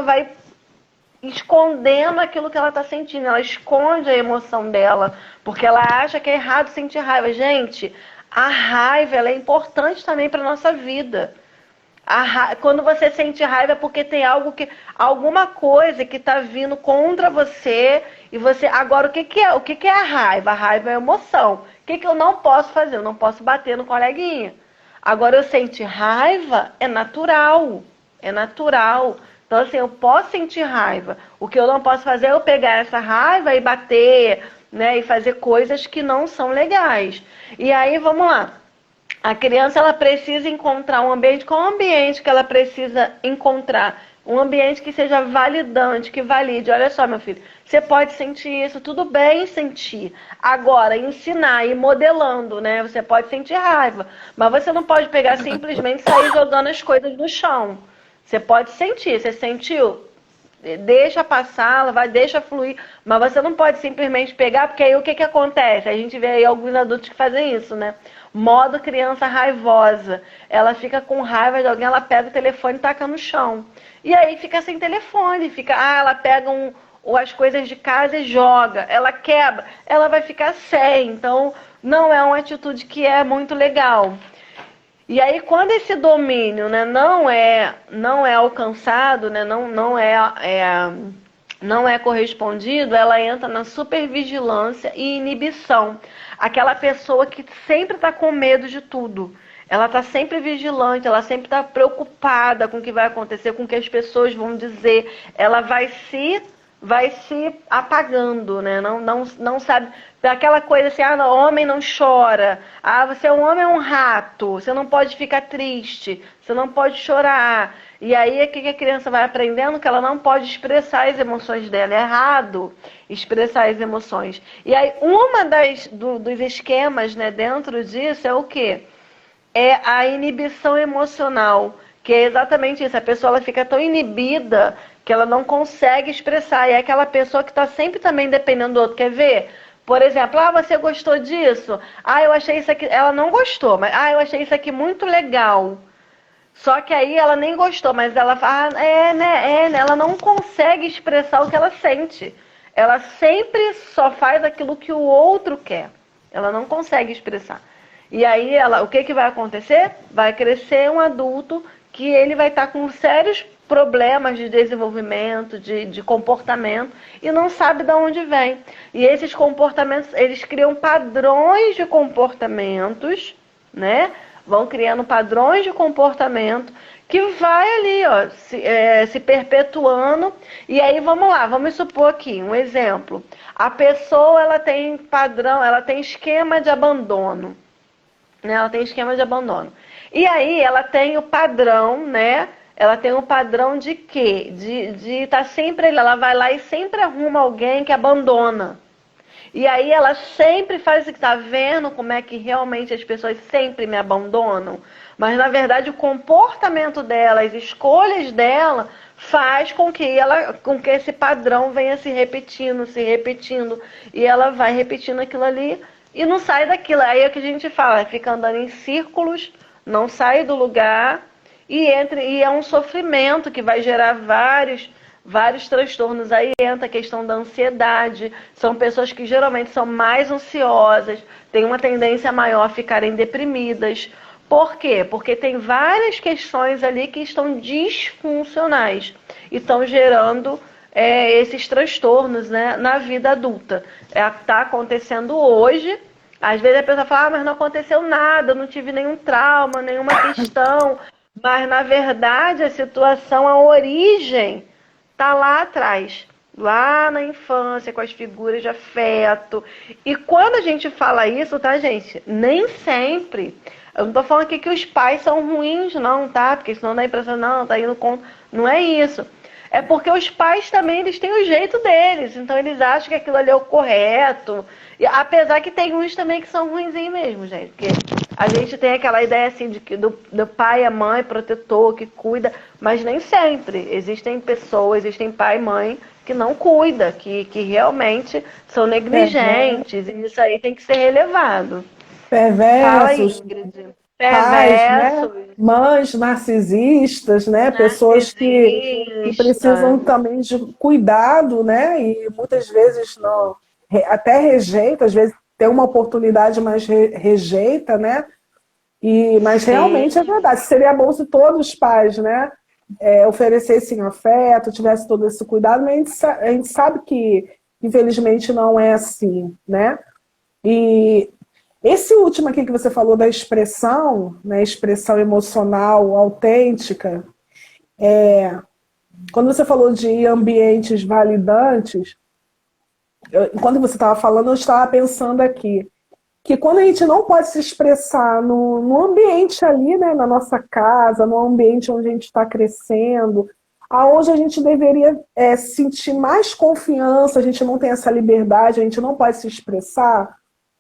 vai escondendo aquilo que ela está sentindo. Ela esconde a emoção dela, porque ela acha que é errado sentir raiva. Gente, a raiva ela é importante também para nossa vida. Quando você sente raiva é porque tem alguma coisa que está vindo contra você e você. Agora, o que é a raiva? A raiva é emoção. O que eu não posso fazer? Eu não posso bater no coleguinha. Agora, eu sentir raiva é natural. É natural. Então, assim, eu posso sentir raiva. O que eu não posso fazer é eu pegar essa raiva e bater, né? E fazer coisas que não são legais. E aí, vamos lá. A criança, ela precisa encontrar um ambiente. Qual é o ambiente que ela precisa encontrar? Um ambiente que seja validante, que valide. Olha só, meu filho, você pode sentir isso, tudo bem sentir. Agora, ensinar e modelando, né? Você pode sentir raiva, mas você não pode pegar simplesmente e sair jogando as coisas no chão. Você pode sentir, você sentiu? Deixa passar, deixa fluir, mas você não pode simplesmente pegar, porque aí o que acontece? A gente vê aí alguns adultos que fazem isso, né? Modo criança raivosa. Ela fica com raiva de alguém, ela pega o telefone e taca no chão. E aí fica sem telefone, ela pega as coisas de casa e joga, ela quebra, ela vai ficar sem. Então, não é uma atitude que é muito legal. E aí, quando esse domínio, né, não é alcançado, né, não é correspondido, ela entra na supervigilância e inibição. Aquela pessoa que sempre está com medo de tudo. Ela está sempre vigilante, ela sempre está preocupada com o que vai acontecer, com o que as pessoas vão dizer. Ela vai se apagando, né? Não sabe. Aquela coisa assim, homem não chora. Você é um homem, é um rato. Você não pode ficar triste. Você não pode chorar. E aí, o que a criança vai aprendendo? Que ela não pode expressar as emoções dela. É errado expressar as emoções. E aí, dos esquemas, né, dentro disso é o quê? É a inibição emocional. Que é exatamente isso. A pessoa ela fica tão inibida que ela não consegue expressar. E é aquela pessoa que está sempre também dependendo do outro. Quer ver? Por exemplo, você gostou disso? Eu achei isso aqui... Ela não gostou, mas... eu achei isso aqui muito legal. Só que aí ela nem gostou, mas ela fala... né? Ela não consegue expressar o que ela sente. Ela sempre só faz aquilo que o outro quer. Ela não consegue expressar. E aí, o que vai acontecer? Vai crescer um adulto que ele vai estar com sérios problemas de desenvolvimento, de comportamento, e não sabe de onde vem. E esses comportamentos, eles criam padrões de comportamentos, né? Vão criando padrões de comportamento que vai ali, se perpetuando. E aí, vamos lá, vamos supor aqui um exemplo. A pessoa, ela tem padrão, ela tem esquema de abandono. Né? Ela tem esquema de abandono. E aí, ela tem o padrão, né? Ela tem um padrão de quê? De estar sempre... Ela vai lá e sempre arruma alguém que abandona. E aí ela sempre faz isso, tá vendo como é que realmente as pessoas sempre me abandonam? Mas na verdade o comportamento dela, as escolhas dela faz com que esse padrão venha se repetindo, e ela vai repetindo aquilo ali e não sai daquilo. Aí é o que a gente fala, fica andando em círculos, não sai do lugar e é um sofrimento que vai gerar vários transtornos. Aí entra a questão da ansiedade. São pessoas que geralmente são mais ansiosas, têm uma tendência maior a ficarem deprimidas. Por quê? Porque tem várias questões ali que estão disfuncionais e estão gerando esses transtornos, né, na vida adulta. Está acontecendo hoje. Às vezes a pessoa fala, mas não aconteceu nada, não tive nenhum trauma, nenhuma questão. Mas, na verdade, a situação, a origem tá lá atrás, lá na infância, com as figuras de afeto. E quando a gente fala isso, tá, gente? Nem sempre. Eu não tô falando aqui que os pais são ruins, não, tá? Porque senão dá a impressão, não, tá indo contra. Não é isso. É porque os pais também, eles têm o jeito deles. Então, eles acham que aquilo ali é o correto. E, apesar que tem uns também que são ruinzinhos mesmo, gente. Porque a gente tem aquela ideia, assim, de que do pai, a mãe, protetor, que cuida. Mas nem sempre. Existem pessoas, existem pai e mãe que não cuida, que realmente são negligentes. E isso aí tem que ser relevado. Fala aí, Perversos, Ingrid. pais, né? Perversos, Mães narcisistas, né? Pessoas que precisam narcisistas. também de cuidado, né? E muitas vezes não, até rejeita, às vezes tem uma oportunidade, mas rejeita, né? Mas realmente é Sim, verdade. Seria bom se todos os pais, né, oferecessem afeto, tivessem todo esse cuidado, mas a gente sabe que, infelizmente, não é assim, né? E esse último aqui que você falou da expressão, né, expressão emocional autêntica, quando você falou de ambientes validantes, quando você estava falando, eu estava pensando aqui, que quando a gente não pode se expressar no ambiente ali, né, na nossa casa, no ambiente onde a gente está crescendo, aonde a gente deveria sentir mais confiança, a gente não tem essa liberdade, a gente não pode se expressar,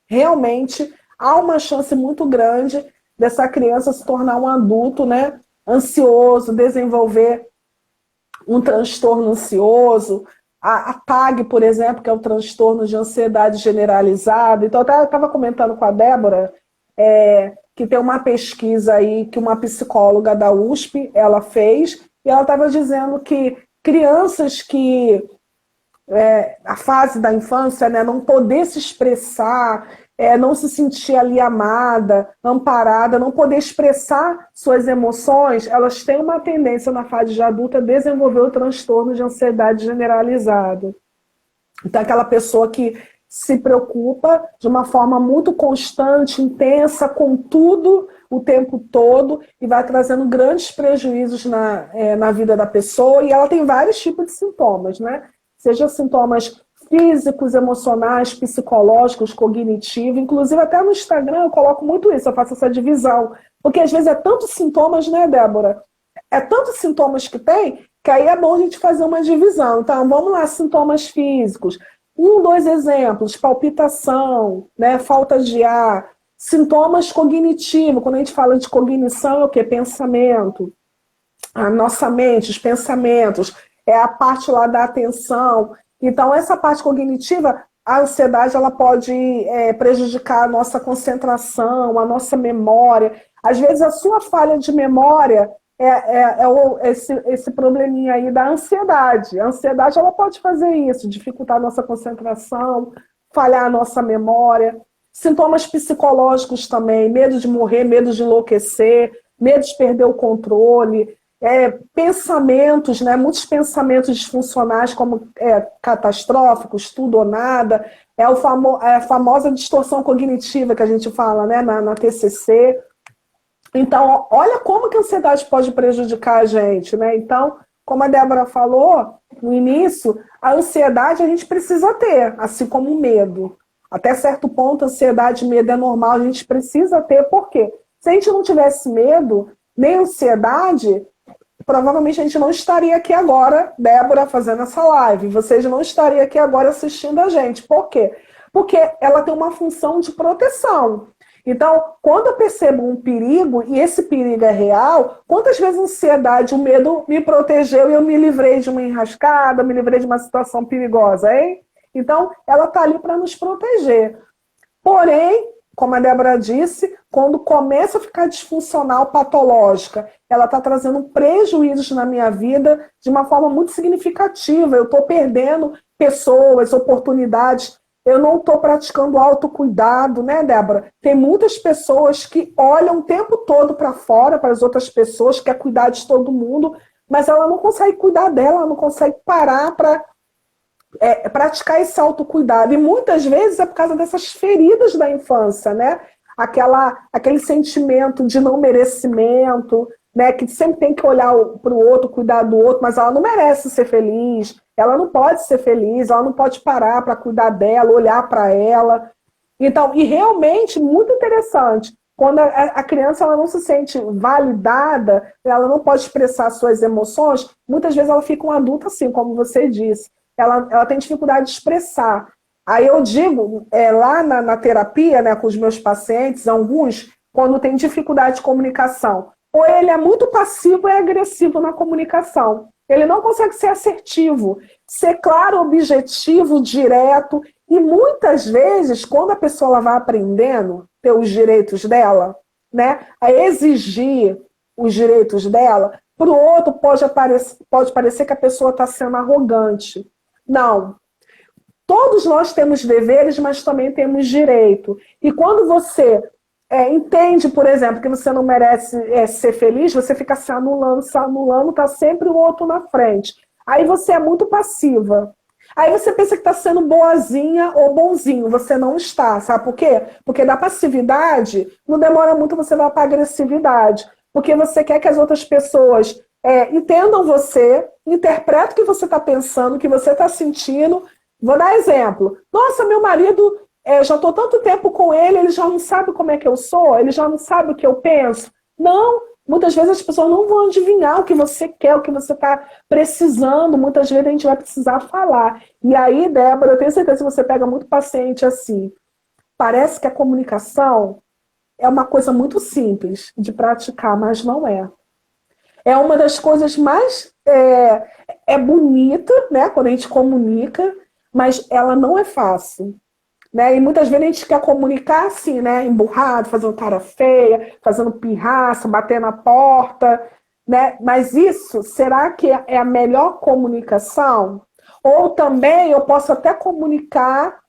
realmente há uma chance muito grande dessa criança se tornar um adulto, né, ansioso, desenvolver um transtorno ansioso, a TAG, por exemplo, que é o transtorno de ansiedade generalizada. Então, eu estava comentando com a Débora que tem uma pesquisa aí que uma psicóloga da USP ela fez, e ela estava dizendo que crianças que a fase da infância, né, não poder se expressar, não se sentir ali amada, amparada, não poder expressar suas emoções, elas têm uma tendência na fase de adulta a desenvolver o transtorno de ansiedade generalizada. Então, aquela pessoa que se preocupa de uma forma muito constante, intensa, com tudo o tempo todo, e vai trazendo grandes prejuízos na vida da pessoa, e ela tem vários tipos de sintomas, né? Seja sintomas físicos, emocionais, psicológicos, cognitivos, inclusive até no Instagram eu coloco muito isso, eu faço essa divisão, porque às vezes é tantos sintomas, né, Débora? É tantos sintomas que tem, que aí é bom a gente fazer uma divisão. Então, vamos lá, sintomas físicos. 2 exemplos, palpitação, né, falta de ar, sintomas cognitivos, quando a gente fala de cognição, é o quê? Pensamento. A nossa mente, os pensamentos, é a parte lá da atenção. Então, essa parte cognitiva, a ansiedade, ela pode prejudicar a nossa concentração, a nossa memória. Às vezes, a sua falha de memória esse probleminha aí da ansiedade. A ansiedade, ela pode fazer isso, dificultar a nossa concentração, falhar a nossa memória. Sintomas psicológicos também, medo de morrer, medo de enlouquecer, medo de perder o controle, pensamentos, né, muitos pensamentos disfuncionais, como catastróficos, tudo ou nada, a famosa distorção cognitiva que a gente fala, né, na TCC. Então, olha como que a ansiedade pode prejudicar a gente, né? Então, como a Débora falou no início, a ansiedade a gente precisa ter, assim como o medo. Até certo ponto, ansiedade e medo é normal, a gente precisa ter, por quê? Se a gente não tivesse medo, nem ansiedade, provavelmente a gente não estaria aqui agora, Débora, fazendo essa live. Vocês não estariam aqui agora assistindo a gente. Por quê? Porque ela tem uma função de proteção. Então, quando eu percebo um perigo, e esse perigo é real, quantas vezes a ansiedade, o medo me protegeu e eu me livrei de uma enrascada, me livrei de uma situação perigosa, hein? Então, ela está ali para nos proteger. Porém, como a Débora disse, quando começa a ficar disfuncional, patológica, ela está trazendo prejuízos na minha vida de uma forma muito significativa. Eu estou perdendo pessoas, oportunidades. Eu não estou praticando autocuidado, né, Débora? Tem muitas pessoas que olham o tempo todo para fora, para as outras pessoas, quer cuidar de todo mundo, mas ela não consegue cuidar dela, ela não consegue parar para praticar esse autocuidado. E muitas vezes é por causa dessas feridas da infância, né? Aquele sentimento de não merecimento, né? Que sempre tem que olhar para o outro, cuidar do outro, mas ela não merece ser feliz, ela não pode ser feliz, ela não pode parar para cuidar dela, olhar para ela. Então, e realmente, muito interessante, quando a criança ela não se sente validada, ela não pode expressar suas emoções, muitas vezes ela fica um adulto assim, como você disse. Ela tem dificuldade de expressar. Aí eu digo, lá na terapia, né, com os meus pacientes, alguns, quando tem dificuldade de comunicação, ou ele é muito passivo ou é agressivo na comunicação. Ele não consegue ser assertivo, ser claro, objetivo, direto. E muitas vezes, quando a pessoa ela vai aprendendo ter os direitos dela, né, a exigir os direitos dela, para o outro pode parecer que a pessoa está sendo arrogante. Não. Todos nós temos deveres, mas também temos direito. E quando você entende, por exemplo, que você não merece ser feliz, você fica se anulando, está sempre o outro na frente. Aí você é muito passiva. Aí você pensa que está sendo boazinha ou bonzinho, você não está, sabe por quê? Porque da passividade, não demora muito, você vai para a agressividade. Porque você quer que as outras pessoas entendam você, interpretem o que você está pensando, o que você está sentindo. Vou dar exemplo. Nossa, meu marido, já estou tanto tempo com ele, ele já não sabe como é que eu sou, ele já não sabe o que eu penso. Não, muitas vezes as pessoas não vão adivinhar o que você quer, o que você está precisando. Muitas vezes a gente vai precisar falar. E aí, Débora, eu tenho certeza que você pega muito paciente assim. Parece que a comunicação é uma coisa muito simples de praticar, mas não é. É uma das coisas mais bonita, né, quando a gente comunica, mas ela não é fácil. Né? E muitas vezes a gente quer comunicar assim, né, emburrado, fazendo cara feia, fazendo pirraça, bater na porta, né? Mas isso, será que é a melhor comunicação? Ou também eu posso até comunicar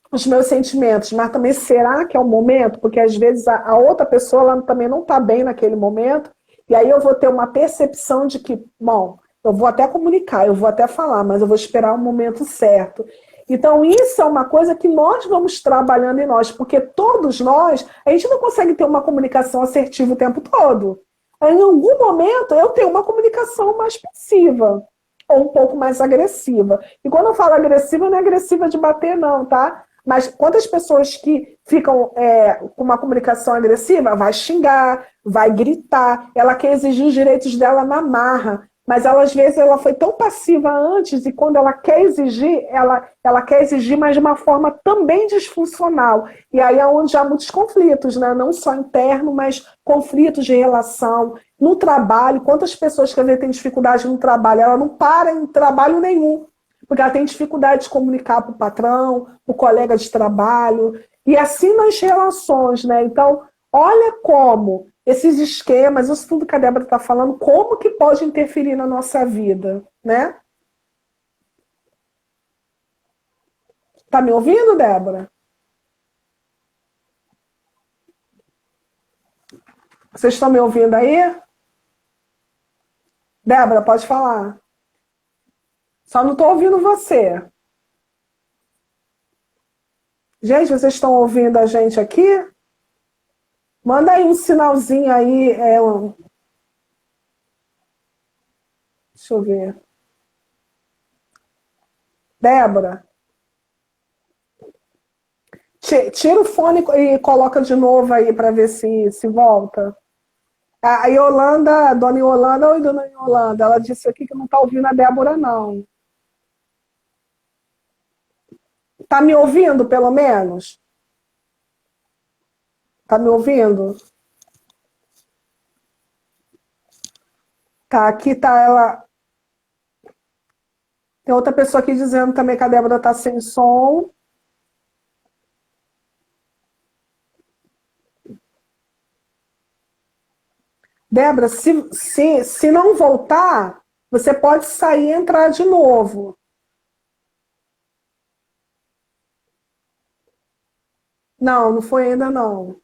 os meus sentimentos, mas também será que é o momento? Porque às vezes a outra pessoa ela também não está bem naquele momento, e aí eu vou ter uma percepção de que, bom, eu vou até comunicar, eu vou até falar, mas eu vou esperar o momento certo. Então isso é uma coisa que nós vamos trabalhando em nós, porque todos nós, a gente não consegue ter uma comunicação assertiva o tempo todo. Em algum momento eu tenho uma comunicação mais passiva, ou um pouco mais agressiva. E quando eu falo agressiva, não é agressiva de bater não, tá? Mas quantas pessoas que ficam com uma comunicação agressiva, vai xingar, vai gritar, ela quer exigir os direitos dela na marra, mas ela, às vezes ela foi tão passiva antes e quando ela quer exigir, ela quer exigir, mas de uma forma também disfuncional. E aí é onde há muitos conflitos, né? Não só interno, mas conflitos de relação. No trabalho, quantas pessoas que às vezes têm dificuldade no trabalho, ela não para em trabalho nenhum, porque ela tem dificuldade de comunicar para o patrão, para o colega de trabalho, e assim nas relações, né? Então, olha como esses esquemas, isso tudo que a Débora está falando, como que pode interferir na nossa vida, né? Tá me ouvindo, Débora? Vocês estão me ouvindo aí? Débora, pode falar. Só não estou ouvindo você. Gente, vocês estão ouvindo a gente aqui? Manda aí um sinalzinho aí. Deixa eu ver. Débora, tira o fone e coloca de novo aí para ver se volta. A Yolanda, a dona Yolanda, oi, dona Yolanda, ela disse aqui que não está ouvindo a Débora, não. Tá me ouvindo, pelo menos? Tá me ouvindo? Tá, aqui tá ela. Tem outra pessoa aqui dizendo também que a Débora tá sem som. Débora, se não voltar, você pode sair e entrar de novo. Não, não foi ainda não.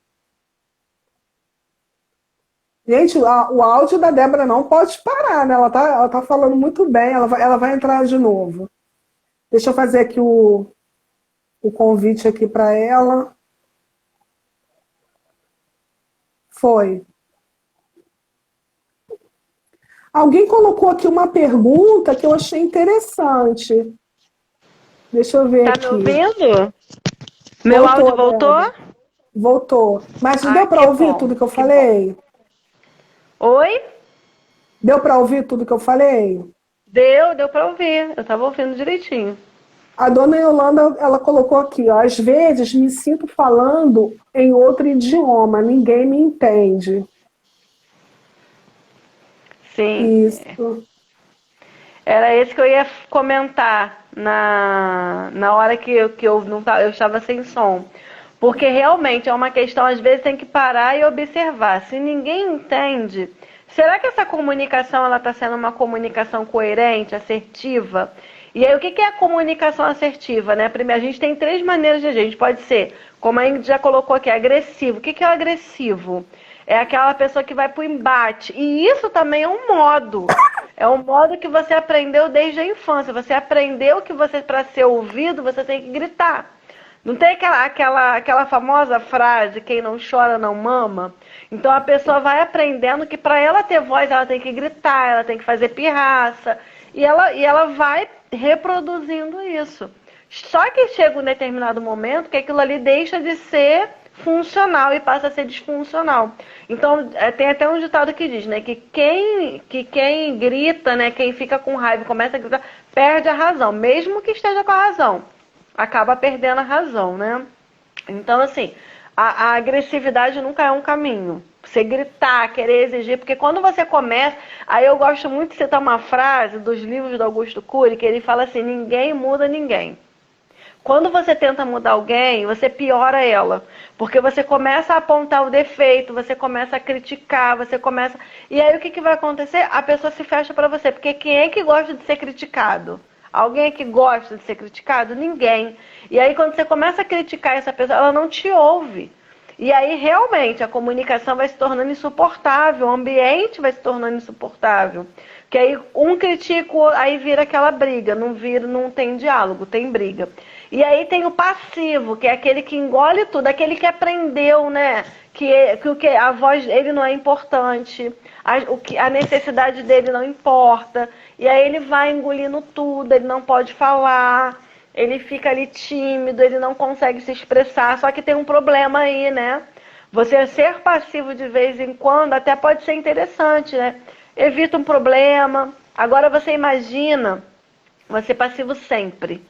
Gente, o áudio da Débora não pode parar, né? Ela tá falando muito bem, ela vai entrar de novo. Deixa eu fazer aqui o convite aqui para ela. Foi. Alguém colocou aqui uma pergunta que eu achei interessante. Deixa eu ver Tá me aqui. ouvindo? Meu áudio Voltou, voltou? Débora. Voltou. Mas Ah, deu para que ouvir bom, tudo que eu que bom. falei? Oi? Deu para ouvir tudo que eu falei? Deu pra ouvir. Eu tava ouvindo direitinho. A dona Yolanda, ela colocou aqui, ó, às vezes me sinto falando em outro idioma, ninguém me entende. Sim, Isso. era esse que eu ia comentar na hora que eu não eu estava sem som. Porque realmente é uma questão, às vezes tem que parar e observar. Se ninguém entende, será que essa comunicação ela está sendo uma comunicação coerente, assertiva? E aí, o que é a comunicação assertiva, né? Primeiro, a gente tem três maneiras de agir. A gente pode ser, como a Ingrid já colocou aqui, agressivo. O que é o agressivo? É aquela pessoa que vai pro embate. E isso também é um modo. É um modo que você aprendeu desde a infância. Você aprendeu que você, para ser ouvido, você tem que gritar. Não tem aquela famosa frase, quem não chora não mama? Então a pessoa vai aprendendo que para ela ter voz, ela tem que gritar, ela tem que fazer pirraça. E ela vai reproduzindo isso. Só que chega um determinado momento que aquilo ali deixa de ser funcional e passa a ser disfuncional. Então, tem até um ditado que diz, né, que quem grita, né, quem fica com raiva e começa a gritar, perde a razão, mesmo que esteja com a razão. Acaba perdendo a razão, né? Então, assim, a agressividade nunca é um caminho. Você gritar, querer exigir, porque quando você começa. Aí eu gosto muito de citar uma frase dos livros do Augusto Cury, que ele fala assim: ninguém muda ninguém. Quando você tenta mudar alguém, você piora ela. Porque você começa a apontar o defeito, você começa a criticar, você começa. E aí o que vai acontecer? A pessoa se fecha pra você. Porque quem é que gosta de ser criticado? Alguém é que gosta de ser criticado? Ninguém. E aí quando você começa a criticar essa pessoa, ela não te ouve. E aí realmente a comunicação vai se tornando insuportável, o ambiente vai se tornando insuportável. Que aí um critica, aí vira aquela briga, não vira, não tem diálogo, tem briga. E aí tem o passivo, que é aquele que engole tudo, aquele que aprendeu, né? Que a voz dele não é importante, a necessidade dele não importa. E aí ele vai engolindo tudo, ele não pode falar, ele fica ali tímido, ele não consegue se expressar. Só que tem um problema aí, né? Você ser passivo de vez em quando até pode ser interessante, né? Evita um problema. Agora você imagina você passivo sempre,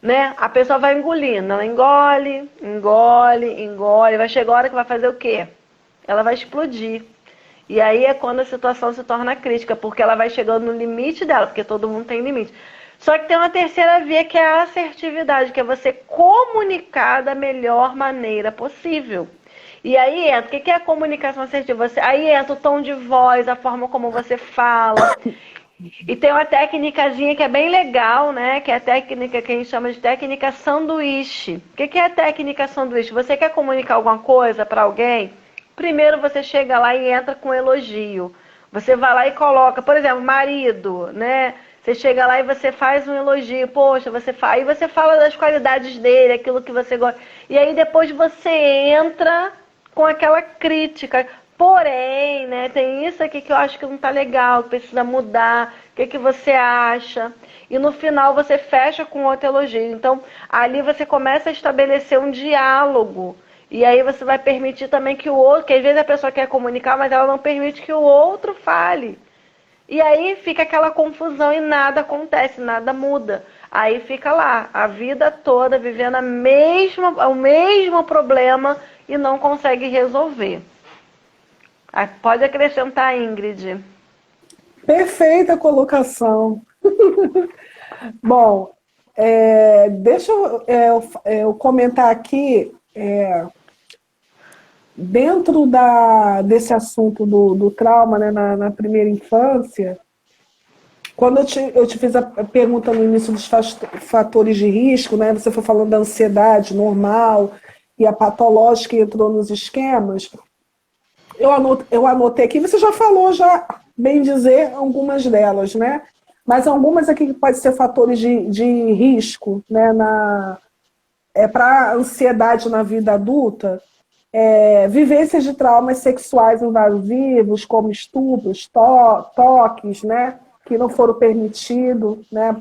né? A pessoa vai engolindo, ela engole, engole, engole, vai chegar a hora que vai fazer o quê? Ela vai explodir. E aí é quando a situação se torna crítica, porque ela vai chegando no limite dela, porque todo mundo tem limite. Só que tem uma terceira via que é a assertividade, que é você comunicar da melhor maneira possível. E aí entra, o que é a comunicação assertiva? Aí entra o tom de voz, a forma como você fala. E tem uma técnicazinha que é bem legal, né? Que é a técnica que a gente chama de técnica sanduíche. O que é a técnica sanduíche? Você quer comunicar alguma coisa para alguém? Primeiro você chega lá e entra com elogio. Você vai lá e coloca, por exemplo, marido, né? Você chega lá e você faz um elogio, poxa, aí você fala das qualidades dele, aquilo que você gosta. E aí depois você entra com aquela crítica. Porém, né, tem isso aqui que eu acho que não tá legal, que precisa mudar. O que você acha? E no final você fecha com outro elogio. Então, ali você começa a estabelecer um diálogo. E aí você vai permitir também que o outro, que às vezes a pessoa quer comunicar, mas ela não permite que o outro fale. E aí fica aquela confusão e nada acontece, nada muda. Aí fica lá, a vida toda vivendo o mesmo problema e não consegue resolver. Aí pode acrescentar, Ingrid. Perfeita colocação. Bom, deixa eu comentar aqui, dentro desse assunto do trauma, né, na primeira infância, quando eu te fiz a pergunta no início dos fatores de risco, né, você foi falando da ansiedade normal e a patológica que entrou nos esquemas, eu anotei aqui, você já falou, já bem dizer, algumas delas, né? Mas algumas aqui que podem ser fatores de risco, né, para ansiedade na vida adulta, vivências de traumas sexuais invasivos, como estupros, toques, né, que não foram permitidos, né,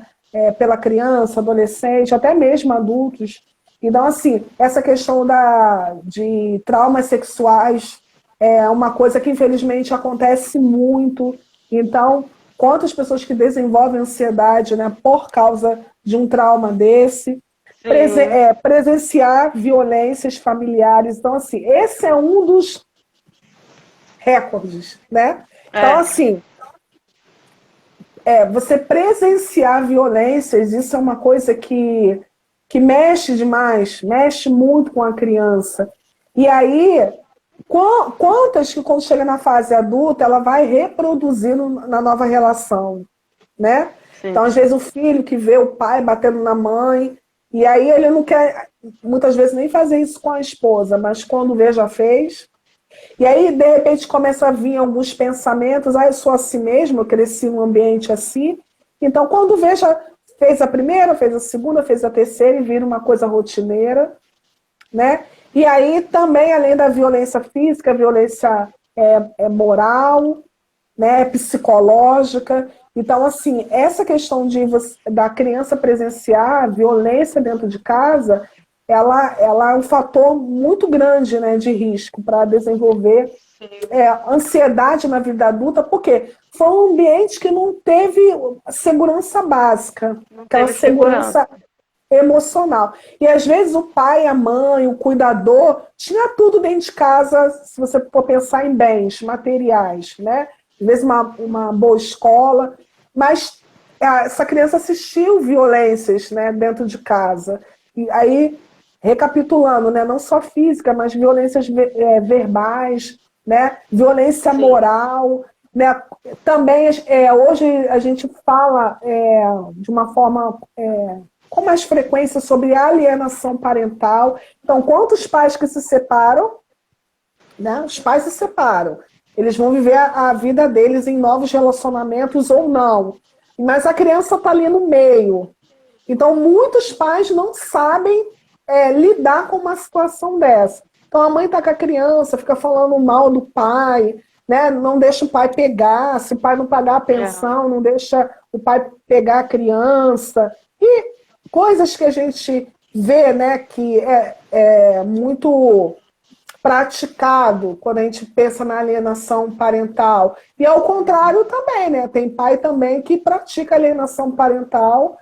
pela criança, adolescente, até mesmo adultos. Então, assim, essa questão de traumas sexuais é uma coisa que, infelizmente, acontece muito. Então, quantas pessoas que desenvolvem ansiedade, né, por causa de um trauma desse, Sim. presenciar violências familiares. Então, assim, esse é um dos recordes, né? Então, É. assim, você presenciar violências, isso é uma coisa que mexe demais, mexe muito com a criança. E aí, quantas que quando chega na fase adulta, ela vai reproduzindo na nova relação, né? Sim. Então, às vezes, o filho que vê o pai batendo na mãe, e aí ele não quer, muitas vezes, nem fazer isso com a esposa, mas quando vê, já fez. E aí, de repente, começa a vir alguns pensamentos, eu sou assim mesmo, eu cresci num ambiente assim. Então, quando vê, já fez a primeira, fez a segunda, fez a terceira, e vira uma coisa rotineira, né? E aí, também, além da violência física, a violência moral, né, psicológica. Então, assim, essa questão da criança presenciar violência dentro de casa, ela é um fator muito grande, né, de risco para desenvolver ansiedade na vida adulta, porque foi um ambiente que não teve segurança básica, Não aquela teve segurança. segurança emocional. E às vezes o pai, a mãe, o cuidador, tinha tudo dentro de casa, se você for pensar em bens materiais, né? Às vezes uma boa escola, mas essa criança assistiu violências, né, dentro de casa. E aí, recapitulando, né, não só física, mas violências verbais, né, violência Sim. moral, né? Também hoje a gente fala de uma forma com mais frequência sobre alienação parental. Então, quantos pais que se separam, né? Os pais se separam. Eles vão viver a vida deles em novos relacionamentos ou não. Mas a criança está ali no meio. Então, muitos pais não sabem lidar com uma situação dessa. Então, a mãe está com a criança, fica falando mal do pai, né? Não deixa o pai pegar. Se o pai não pagar a pensão, não deixa o pai pegar a criança. E coisas que a gente vê, né, que é muito praticado quando a gente pensa na alienação parental. E ao contrário também, né? Tem pai também que pratica alienação parental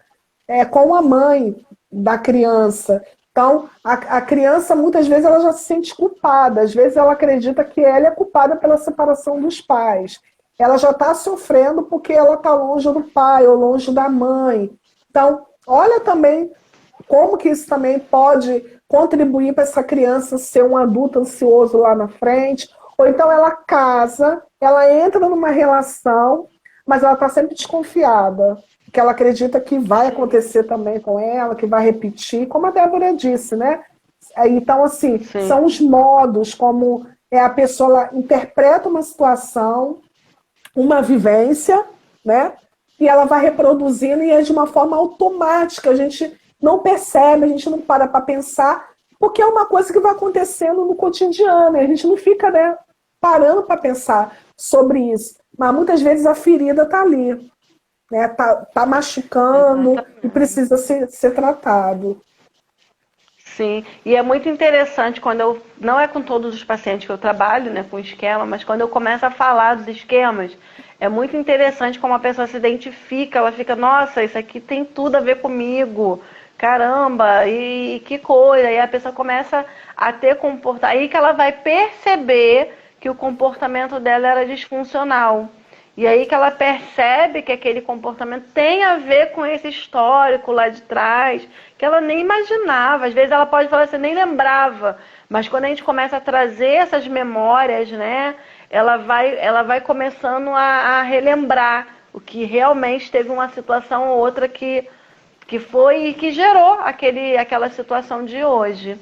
com a mãe da criança. Então, a criança, muitas vezes, ela já se sente culpada. Às vezes, ela acredita que ela é culpada pela separação dos pais. Ela já está sofrendo porque ela está longe do pai ou longe da mãe. Então, olha também como que isso também pode contribuir para essa criança ser um adulto ansioso lá na frente. Ou então ela casa, ela entra numa relação, mas ela está sempre desconfiada, que ela acredita que vai acontecer também com ela, que vai repetir, como a Débora disse, né? Então, assim, Sim. são os modos como a pessoa interpreta uma situação, uma vivência, né? E ela vai reproduzindo e é de uma forma automática. A gente não percebe, a gente não para pensar, porque é uma coisa que vai acontecendo no cotidiano. E a gente não fica, né, parando para pensar sobre isso. Mas muitas vezes a ferida está ali, né? Tá machucando e Exatamente. precisa ser tratado. Sim, e é muito interessante quando não é com todos os pacientes que eu trabalho, né, com esquema, mas quando eu começo a falar dos esquemas, é muito interessante como a pessoa se identifica, ela fica, nossa, isso aqui tem tudo a ver comigo, caramba, e que coisa. E a pessoa começa a ter comportamento, aí que ela vai perceber que o comportamento dela era disfuncional. E aí que ela percebe que aquele comportamento tem a ver com esse histórico lá de trás, que ela nem imaginava. Às vezes ela pode falar assim, nem lembrava. Mas quando a gente começa a trazer essas memórias, né, ela vai começando a relembrar o que realmente teve uma situação ou outra que foi e que gerou aquela situação de hoje.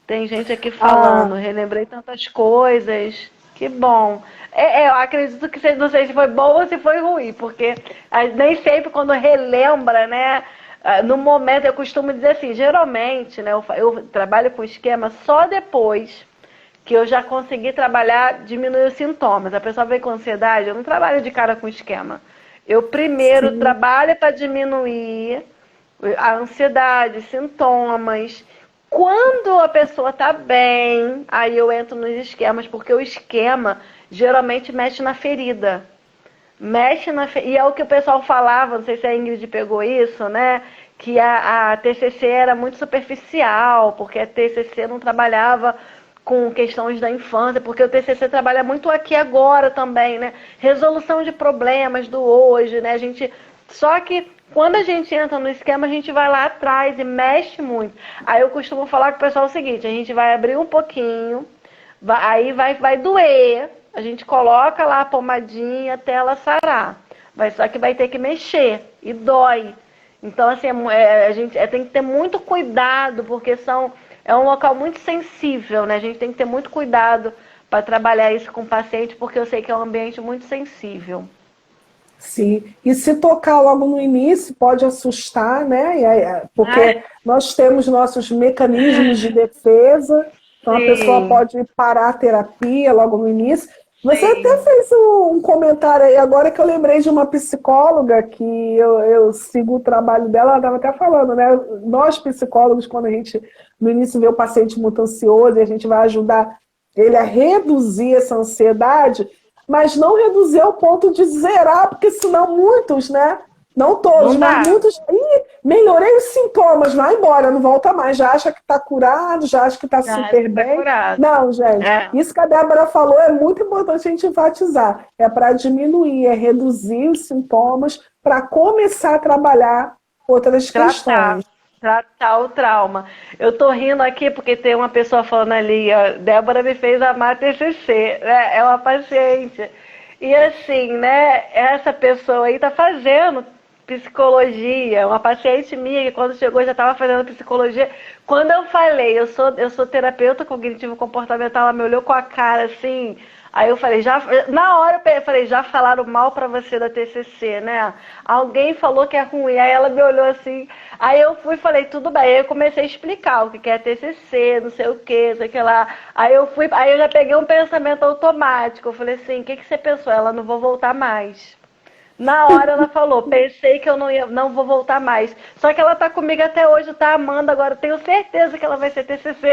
Tem gente aqui Ah, falando, relembrei tantas coisas. Que bom. Eu acredito que não sei se foi bom ou se foi ruim, porque nem sempre quando relembra, né? No momento, eu costumo dizer assim, geralmente, né? Eu trabalho com esquema só depois que eu já consegui trabalhar, diminuir os sintomas. A pessoa vem com ansiedade, eu não trabalho de cara com esquema. Eu primeiro sim. trabalho para diminuir a ansiedade, sintomas. Quando a pessoa está bem, aí eu entro nos esquemas, porque o esquema geralmente mexe na ferida. E é o que o pessoal falava, não sei se a Ingrid pegou isso, né? Que a TCC era muito superficial, porque a TCC não trabalhava com questões da infância, porque o TCC trabalha muito aqui agora também, né? Resolução de problemas do hoje, né? Só que quando a gente entra no esquema, a gente vai lá atrás e mexe muito. Aí eu costumo falar com o pessoal o seguinte, a gente vai abrir um pouquinho, aí vai doer, a gente coloca lá a pomadinha até ela sarar. Só que vai ter que mexer e dói. Então, assim, a gente tem que ter muito cuidado, porque é um local muito sensível, né? A gente tem que ter muito cuidado para trabalhar isso com o paciente, porque eu sei que é um ambiente muito sensível. Sim, e se tocar logo no início pode assustar, né? Ah, Porque nós temos nossos mecanismos de defesa, então a pessoa sim, pode parar a terapia logo no início. Você até sim. fez um comentário aí agora que eu lembrei de uma psicóloga que eu sigo o trabalho dela, ela estava até falando, né? Nós psicólogos, quando a gente no início vê o paciente muito ansioso e a gente vai ajudar ele a reduzir essa ansiedade, mas não reduzir ao ponto de zerar, porque senão muitos, né? Não todos, Não mas dá. muitos. Ih, melhorei os sintomas, vai embora, não volta mais, já acha que está curado, já acha que está Já acho super que tá bem. curado. Não, gente, É, isso que a Débora falou é muito importante a gente enfatizar. É para diminuir, é reduzir os sintomas, para começar a trabalhar outras tratar. questões. Tratar o trauma. Eu tô rindo aqui porque tem uma pessoa falando ali, ó, Débora me fez amar TCC, né? É uma paciente. E assim, né, essa pessoa aí tá fazendo psicologia, uma paciente minha que quando chegou já estava fazendo psicologia. Quando eu falei, eu sou terapeuta cognitivo comportamental, ela me olhou com a cara assim. Aí eu falei, na hora eu falei, já falaram mal pra você da TCC, né? Alguém falou que é ruim. Aí ela me olhou assim. Aí eu fui e falei, tudo bem. Aí eu comecei a explicar o que é TCC, não sei o que, não sei o que lá. Aí eu já peguei um pensamento automático. Eu falei assim, o que você pensou? Ela, não vou voltar mais. Na hora ela falou, pensei que eu não vou voltar mais. Só que ela tá comigo até hoje, tá amando agora. Tenho certeza que ela vai ser TCC,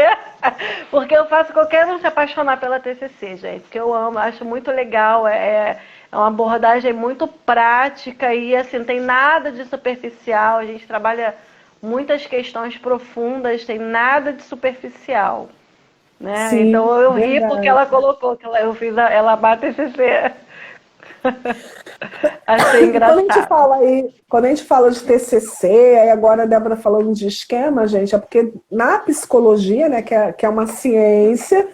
porque eu faço qualquer um se apaixonar pela TCC, gente. Que eu amo, acho muito legal. É uma abordagem muito prática e assim, não tem nada de superficial. A gente trabalha muitas questões profundas, tem nada de superficial, né? Então Sim, eu ri porque verdade. ela colocou que ela bate TCC. Achei E quando a gente engraçado. fala aí, quando a gente fala de TCC, aí agora a Débora falando de esquema, gente, é porque na psicologia, né, que é uma ciência,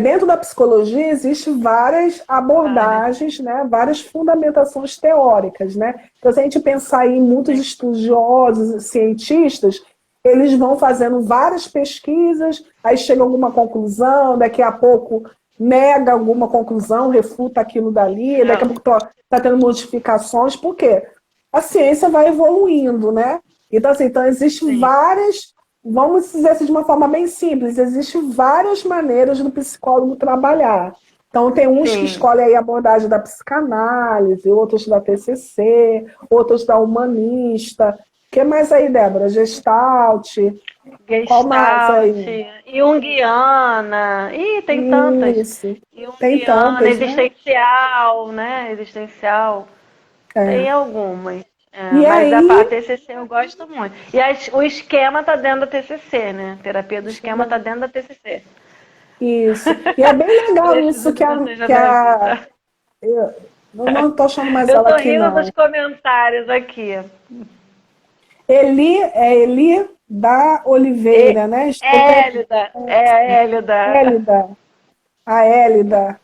dentro da psicologia existem várias Várias. abordagens, né, várias fundamentações teóricas, né? Então, se a gente pensar em muitos Sim. estudiosos, cientistas, eles vão fazendo várias pesquisas, aí chega a alguma conclusão, daqui a pouco nega alguma conclusão, refuta aquilo dali, daqui a É, pouco está tendo modificações, por quê? A ciência vai evoluindo, né? Então, assim, então existem sim, várias, vamos dizer assim de uma forma bem simples, existem várias maneiras do psicólogo trabalhar. Então, tem uns que sim, escolhem aí a abordagem da psicanálise, outros da TCC, outros da humanista. que mais aí, Débora? Gestalt, qual mais Gestalt, aí? Junguiana, ih, tem tantas. Isso, tem Junguiana, tantas, né? existencial, né? Existencial, tem É. algumas. E Mas a aí, TCC eu gosto muito. E o esquema tá dentro da TCC, né? Terapia do esquema tá dentro da TCC. isso. E é bem legal isso Preciso que que a, você já que deve a ver. eu não estou achando mais Eu ela tô aqui, rindo dos não. comentários aqui. Eli da E, Oliveira, né? Hélida, é a Hélida. Hélida, a Hélida.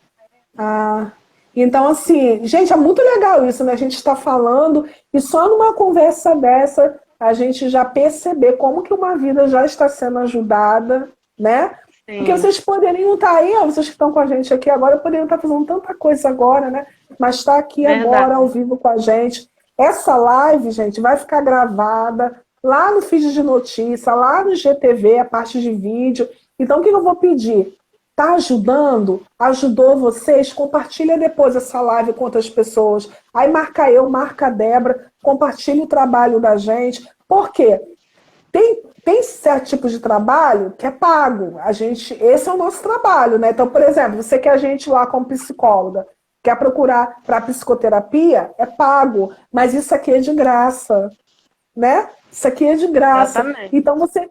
Ah, então, assim, gente, é muito legal isso, né? A gente está falando e só numa conversa dessa a gente já perceber como que uma vida já está sendo ajudada, né? Porque Sim, vocês poderiam estar aí, ó, vocês que estão com a gente aqui agora, poderiam estar fazendo tanta coisa agora, né? Mas está aqui agora, ao verdade. vivo com a gente. Essa live, gente, vai ficar gravada lá no feed de notícia, lá no GTV, a parte de vídeo. Então, o que eu vou pedir? Tá ajudando? Ajudou vocês? Compartilha depois essa live com outras pessoas. Aí marca eu, marca a Débora, compartilha o trabalho da gente. Por quê? Tem certo tipo de trabalho que é pago. Esse é o nosso trabalho, né? Então, por exemplo, você que a gente lá como psicóloga quer procurar para psicoterapia, é pago. Mas isso aqui é de graça, né? Isso aqui é de graça. Exatamente. Então você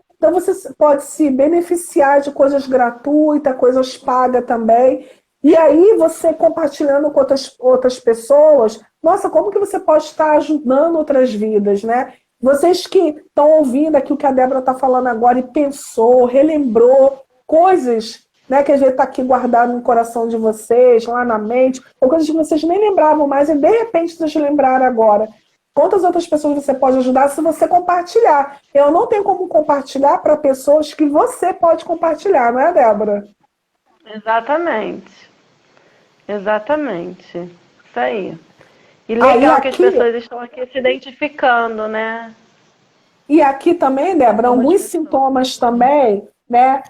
pode se beneficiar de coisas gratuitas, coisas pagas também. E aí você compartilhando com outras pessoas, nossa, como que você pode estar ajudando outras vidas, né? Vocês que estão ouvindo aqui o que a Débora está falando agora e pensou, relembrou coisas, né, que a gente está aqui guardado no coração de vocês, lá na mente, ou coisas que vocês nem lembravam mais e de repente vocês lembraram agora. Quantas outras pessoas você pode ajudar se você compartilhar? Eu não tenho como compartilhar para pessoas que você pode compartilhar, não é, Débora? Exatamente. Exatamente. Isso aí. E Aí legal que as aqui, pessoas estão aqui se identificando, né? e aqui também, Débora, Algumas alguns pessoas. sintomas também, né?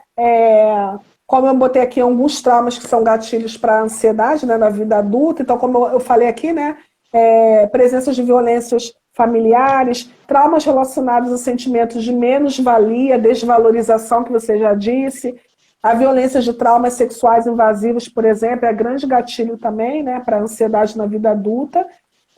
Como eu botei aqui alguns traumas que são gatilhos para a ansiedade, né, na vida adulta. Então, como eu falei aqui, né? Presença de violências familiares, traumas relacionados a sentimentos de menos-valia, desvalorização, que você já disse, a violência de traumas sexuais invasivos, por exemplo, é grande gatilho também, né, para a ansiedade na vida adulta.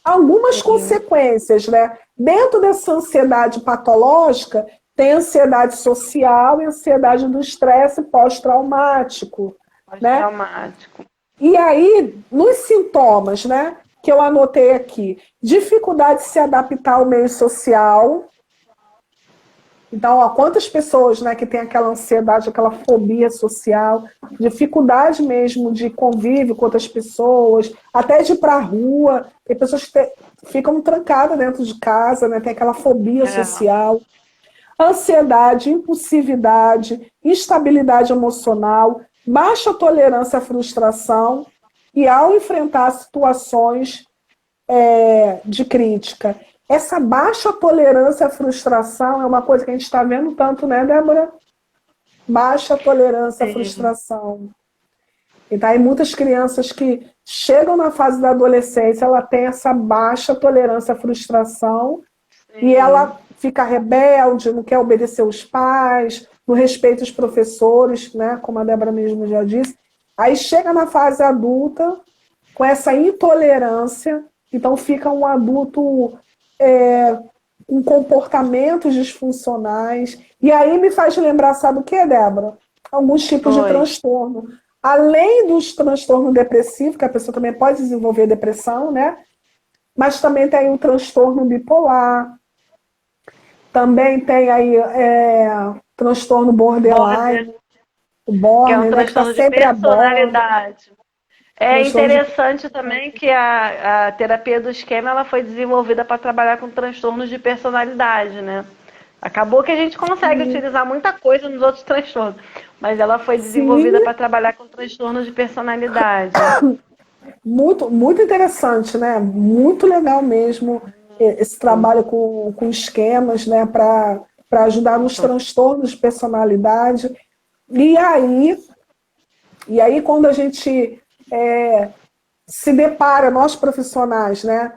Algumas Sim. consequências, né? Dentro dessa ansiedade patológica, tem ansiedade social e ansiedade do estresse pós-traumático, né? Pós-traumático. E aí, nos sintomas, né, que eu anotei aqui, dificuldade de se adaptar ao meio social. Então, ó, quantas pessoas, né, que têm aquela ansiedade, aquela fobia social, dificuldade mesmo de convívio com outras pessoas, até de ir para a rua. Tem pessoas que ficam trancadas dentro de casa, né, tem aquela fobia É. social. Ansiedade, impulsividade, instabilidade emocional, baixa tolerância à frustração e ao enfrentar situações de crítica. Essa baixa tolerância à frustração é uma coisa que a gente está vendo tanto, né, Débora? Baixa tolerância à Sim. frustração. Então, aí muitas crianças que chegam na fase da adolescência, ela tem essa baixa tolerância à frustração e Sim. ela fica rebelde, não quer obedecer os pais, não respeita os professores, né, como a Débora mesmo já disse. Aí chega na fase adulta com essa intolerância, então fica um adulto com comportamentos disfuncionais. E aí me faz lembrar, sabe o que, Débora? Alguns tipos de Oi. transtorno. Além dos transtornos depressivos, que a pessoa também pode desenvolver depressão, né? Mas também tem o transtorno bipolar, também tem aí transtorno borderline, Border, o que é um border, né? Que está transtorno de sempre a bordo, personalidade. É transtorno de interessante também que a terapia do esquema ela foi desenvolvida para trabalhar com transtornos de personalidade, né? Acabou que a gente consegue utilizar muita coisa nos outros transtornos, mas ela foi sim, desenvolvida para trabalhar com transtornos de personalidade. muito, muito interessante, né? Muito legal mesmo esse trabalho com esquemas, né? Para ajudar nos Muito. transtornos de personalidade. E aí, e aí quando a gente se depara, nós profissionais, né?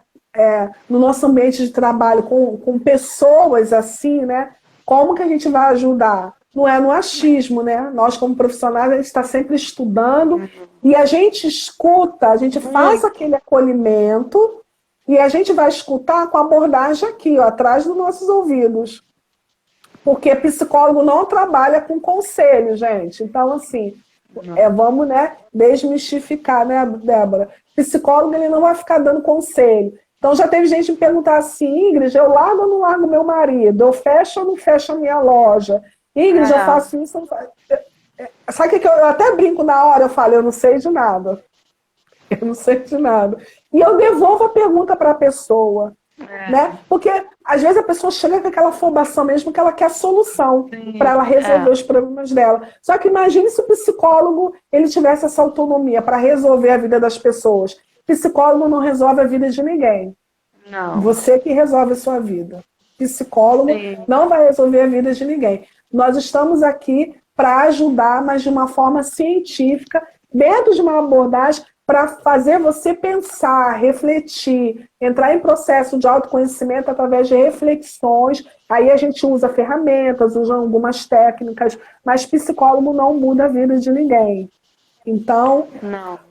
no nosso ambiente de trabalho com pessoas assim, né? Como que a gente vai ajudar? Não é no achismo, né? Nós, como profissionais, a gente está sempre estudando e a gente escuta, a gente faz Muito. aquele acolhimento e a gente vai escutar com a abordagem aqui, ó, atrás dos nossos ouvidos. Porque psicólogo não trabalha com conselho, gente. Então, assim, vamos, né, desmistificar, né, Débora? Psicólogo, ele não vai ficar dando conselho. Então, já teve gente me perguntar assim, Ingrid, eu largo ou não largo meu marido? Eu fecho ou não fecho a minha loja? Ingrid, eu faço isso... Sabe o que eu até brinco na hora? Eu falo, eu não sei de nada. Eu não sei de nada. E eu devolvo a pergunta para a pessoa. Né? Porque às vezes a pessoa chega com aquela afobação mesmo que ela quer solução para ela resolver os problemas dela. Só que imagine se o psicólogo ele tivesse essa autonomia para resolver a vida das pessoas. Psicólogo não resolve a vida de ninguém. Não. Você que resolve a sua vida. Psicólogo não vai resolver a vida de ninguém. Nós estamos aqui para ajudar, mas de uma forma científica, dentro de uma abordagem para fazer você pensar, refletir, entrar em processo de autoconhecimento através de reflexões. Aí a gente usa ferramentas, usa algumas técnicas, mas psicólogo não muda a vida de ninguém. Então,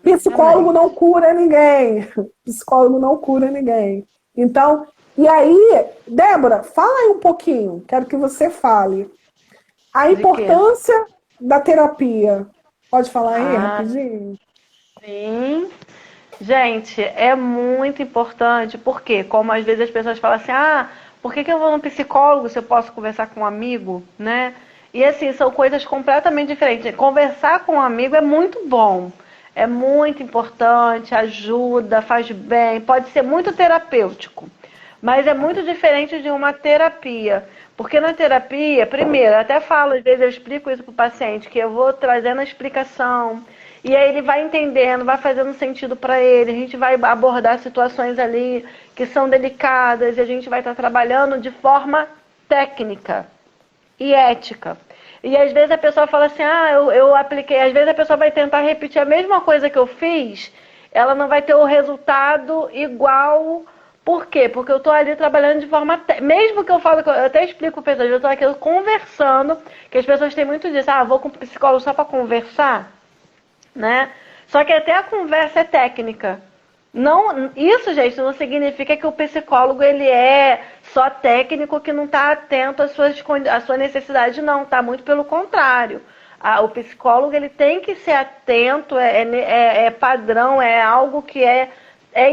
psicólogo não cura ninguém. Psicólogo não cura ninguém. Então, e aí, Débora, fala aí um pouquinho, quero que você fale. A importância da terapia. Pode falar aí rapidinho? Sim. Gente, é muito importante, porque como às vezes as pessoas falam assim, por que eu vou no psicólogo se eu posso conversar com um amigo, né? E assim, são coisas completamente diferentes. Conversar com um amigo é muito bom, é muito importante, ajuda, faz bem, pode ser muito terapêutico, mas é muito diferente de uma terapia. Porque na terapia, primeiro, eu até falo, às vezes eu explico isso para o paciente, que eu vou trazendo a explicação, e aí ele vai entendendo, vai fazendo sentido para ele, a gente vai abordar situações ali que são delicadas, e a gente vai estar trabalhando de forma técnica e ética. E às vezes a pessoa fala assim, eu apliquei, às vezes a pessoa vai tentar repetir a mesma coisa que eu fiz, ela não vai ter o resultado igual. Por quê? Porque eu estou ali trabalhando de forma... Mesmo que eu falo, eu até explico para as pessoas, eu estou aqui conversando, que as pessoas têm muito disso, vou com o psicólogo só para conversar, né? Só que até a conversa é técnica. Não, isso, gente, não significa que o psicólogo ele é só técnico que não está atento às sua necessidade, não, tá? Muito pelo contrário. O psicólogo ele tem que ser atento, é padrão, é algo que é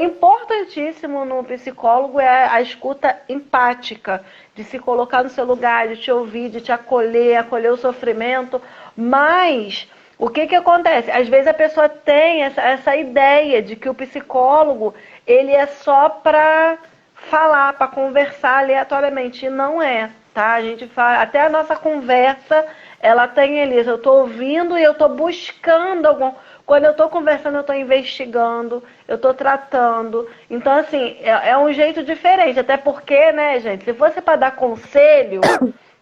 importantíssimo no psicólogo, é a escuta empática, de se colocar no seu lugar, de te ouvir, de te acolher o sofrimento, mas o que acontece? Às vezes a pessoa tem essa ideia de que o psicólogo ele é só para falar, para conversar aleatoriamente, e não é, tá? A gente fala, até a nossa conversa, ela tem ali, eu estou ouvindo e eu estou buscando algum... Quando eu estou conversando, eu estou investigando, eu estou tratando. Então, assim, é um jeito diferente. Até porque, né, gente, se fosse para dar conselho,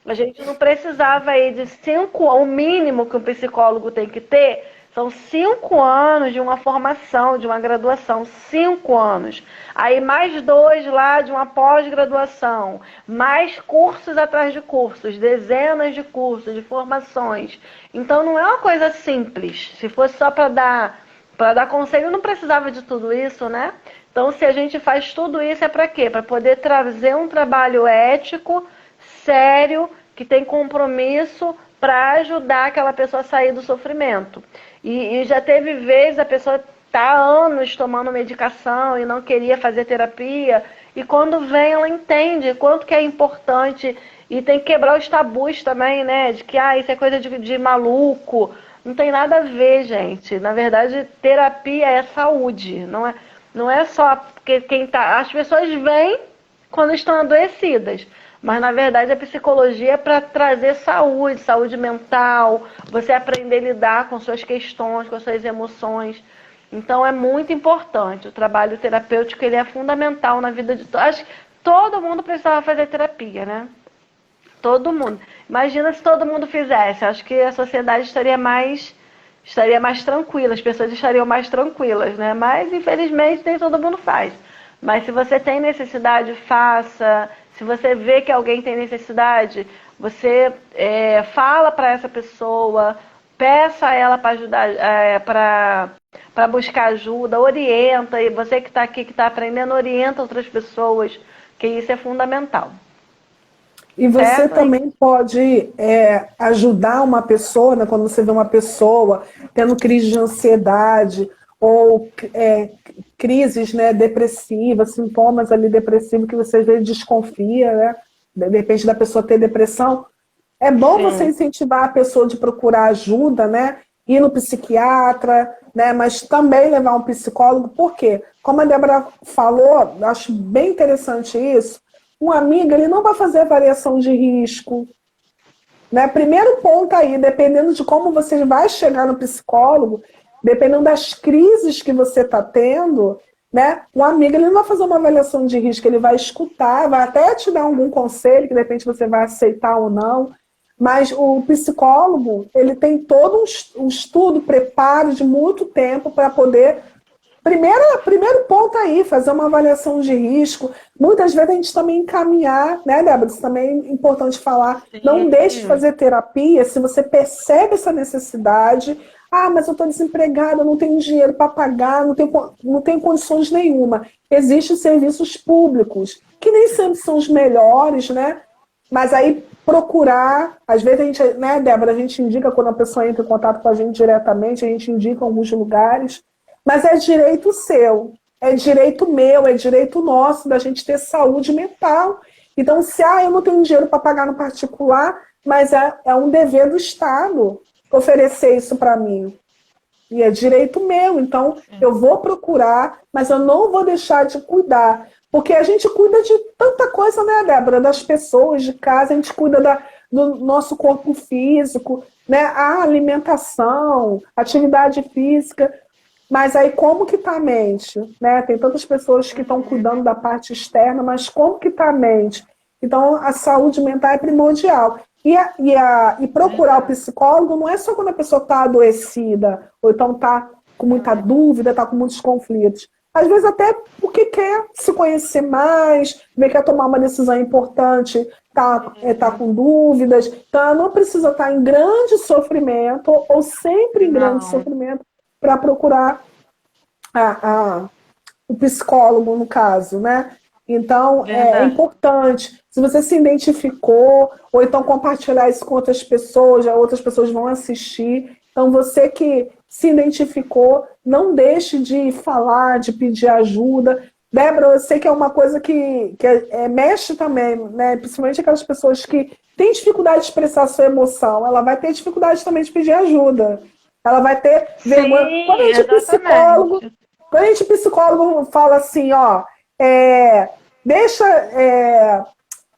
a gente não precisava aí de 5, o mínimo que um psicólogo tem que ter, são 5 anos de uma formação, de uma graduação, 5 anos. Aí mais 2 lá de uma pós-graduação, mais cursos atrás de cursos, dezenas de cursos, de formações. Então não é uma coisa simples. Se fosse só para dar conselho, não precisava de tudo isso, né? Então se a gente faz tudo isso é para quê? Para poder trazer um trabalho ético, sério, que tem compromisso para ajudar aquela pessoa a sair do sofrimento. E já teve vezes a pessoa tá há anos tomando medicação e não queria fazer terapia, e quando vem ela entende quanto que é importante, e tem que quebrar os tabus também, né, de que isso é coisa de maluco. Não tem nada a ver, gente. Na verdade, terapia é saúde, não é só porque quem tá... As pessoas vêm quando estão adoecidas, mas na verdade a psicologia é para trazer saúde mental, você aprender a lidar com suas questões, com suas emoções. Então é muito importante. O trabalho terapêutico ele é fundamental na vida de todos. Acho que todo mundo precisava fazer terapia, né? Todo mundo. Imagina se todo mundo fizesse. Acho que a sociedade estaria mais tranquila, as pessoas estariam mais tranquilas, né? Mas infelizmente nem todo mundo faz. Mas se você tem necessidade, faça. Se você vê que alguém tem necessidade, você fala para essa pessoa, peça a ela para ajudar, para buscar ajuda, orienta. E você que está aqui, que está aprendendo, orienta outras pessoas, que isso é fundamental. E você Certo? também pode ajudar uma pessoa, né, quando você vê uma pessoa tendo crise de ansiedade ou crises, né, depressivas, sintomas ali depressivos que você às vezes desconfia, né? De repente da pessoa ter depressão. É bom você Sim. incentivar a pessoa de procurar ajuda, né? Ir no psiquiatra, né? Mas também levar um psicólogo. Por quê? Como a Débora falou, eu acho bem interessante isso. Um amigo, ele não vai fazer avaliação de risco, né? Primeiro ponto aí, dependendo de como você vai chegar no psicólogo, dependendo das crises que você está tendo, né? Um amigo, ele não vai fazer uma avaliação de risco, ele vai escutar, vai até te dar algum conselho, que de repente você vai aceitar ou não, mas o psicólogo, ele tem todo um estudo, preparo de muito tempo para poder. Primeiro ponto aí, fazer uma avaliação de risco. Muitas vezes a gente também encaminhar, né, Débora? Isso também é importante falar. Não deixe de fazer terapia se você percebe essa necessidade. Ah, mas eu estou desempregada, não tenho dinheiro para pagar, não tenho condições nenhuma. Existem serviços públicos, que nem sempre são os melhores, né? Mas aí procurar, às vezes a gente, né, Débora, a gente indica quando a pessoa entra em contato com a gente diretamente, a gente indica alguns lugares. Mas é direito seu, é direito meu, é direito nosso da gente ter saúde mental. Então, se eu não tenho dinheiro para pagar no particular, mas é um dever do Estado oferecer isso para mim. E é direito meu, então eu vou procurar, mas eu não vou deixar de cuidar. Porque a gente cuida de tanta coisa, né, Débora? Das pessoas, de casa, a gente cuida do nosso corpo físico, né? A alimentação, atividade física. Mas aí como que está a mente? Né? Tem tantas pessoas que estão cuidando da parte externa, mas como que está a mente? Então a saúde mental é primordial. E procurar o psicólogo não é só quando a pessoa está adoecida, ou então está com muita dúvida, está com muitos conflitos. Às vezes até porque quer se conhecer mais, quer tomar uma decisão importante, tá com dúvidas. Então ela não precisa estar em grande sofrimento, ou sempre em grande sofrimento, para procurar o psicólogo, no caso, né? Então, é importante. Se você se identificou, ou então compartilhar isso com outras pessoas, já outras pessoas vão assistir. Então, você que se identificou, não deixe de falar, de pedir ajuda. Débora, eu sei que é uma coisa que mexe também, né? Principalmente aquelas pessoas que têm dificuldade de expressar a sua emoção. Ela vai ter dificuldade também de pedir ajuda. Ela vai ter vergonha. Sim, Quando a gente psicólogo fala assim,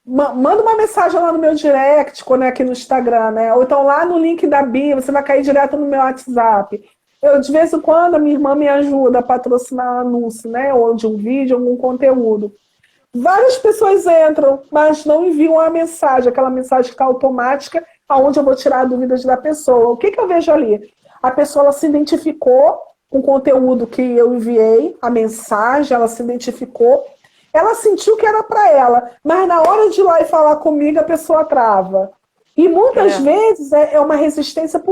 manda uma mensagem lá no meu direct, quando é aqui no Instagram, né? Ou então lá no link da bio, você vai cair direto no meu WhatsApp. Eu, de vez em quando, a minha irmã me ajuda a patrocinar anúncio, né? Ou de um vídeo, algum conteúdo. Várias pessoas entram, mas não enviam a mensagem, aquela mensagem que está automática, aonde eu vou tirar dúvidas da pessoa. O que eu vejo ali? A pessoa ela se identificou com o conteúdo que eu enviei, a mensagem, ela se identificou, ela sentiu que era para ela, mas na hora de ir lá e falar comigo, a pessoa trava. E muitas vezes é uma resistência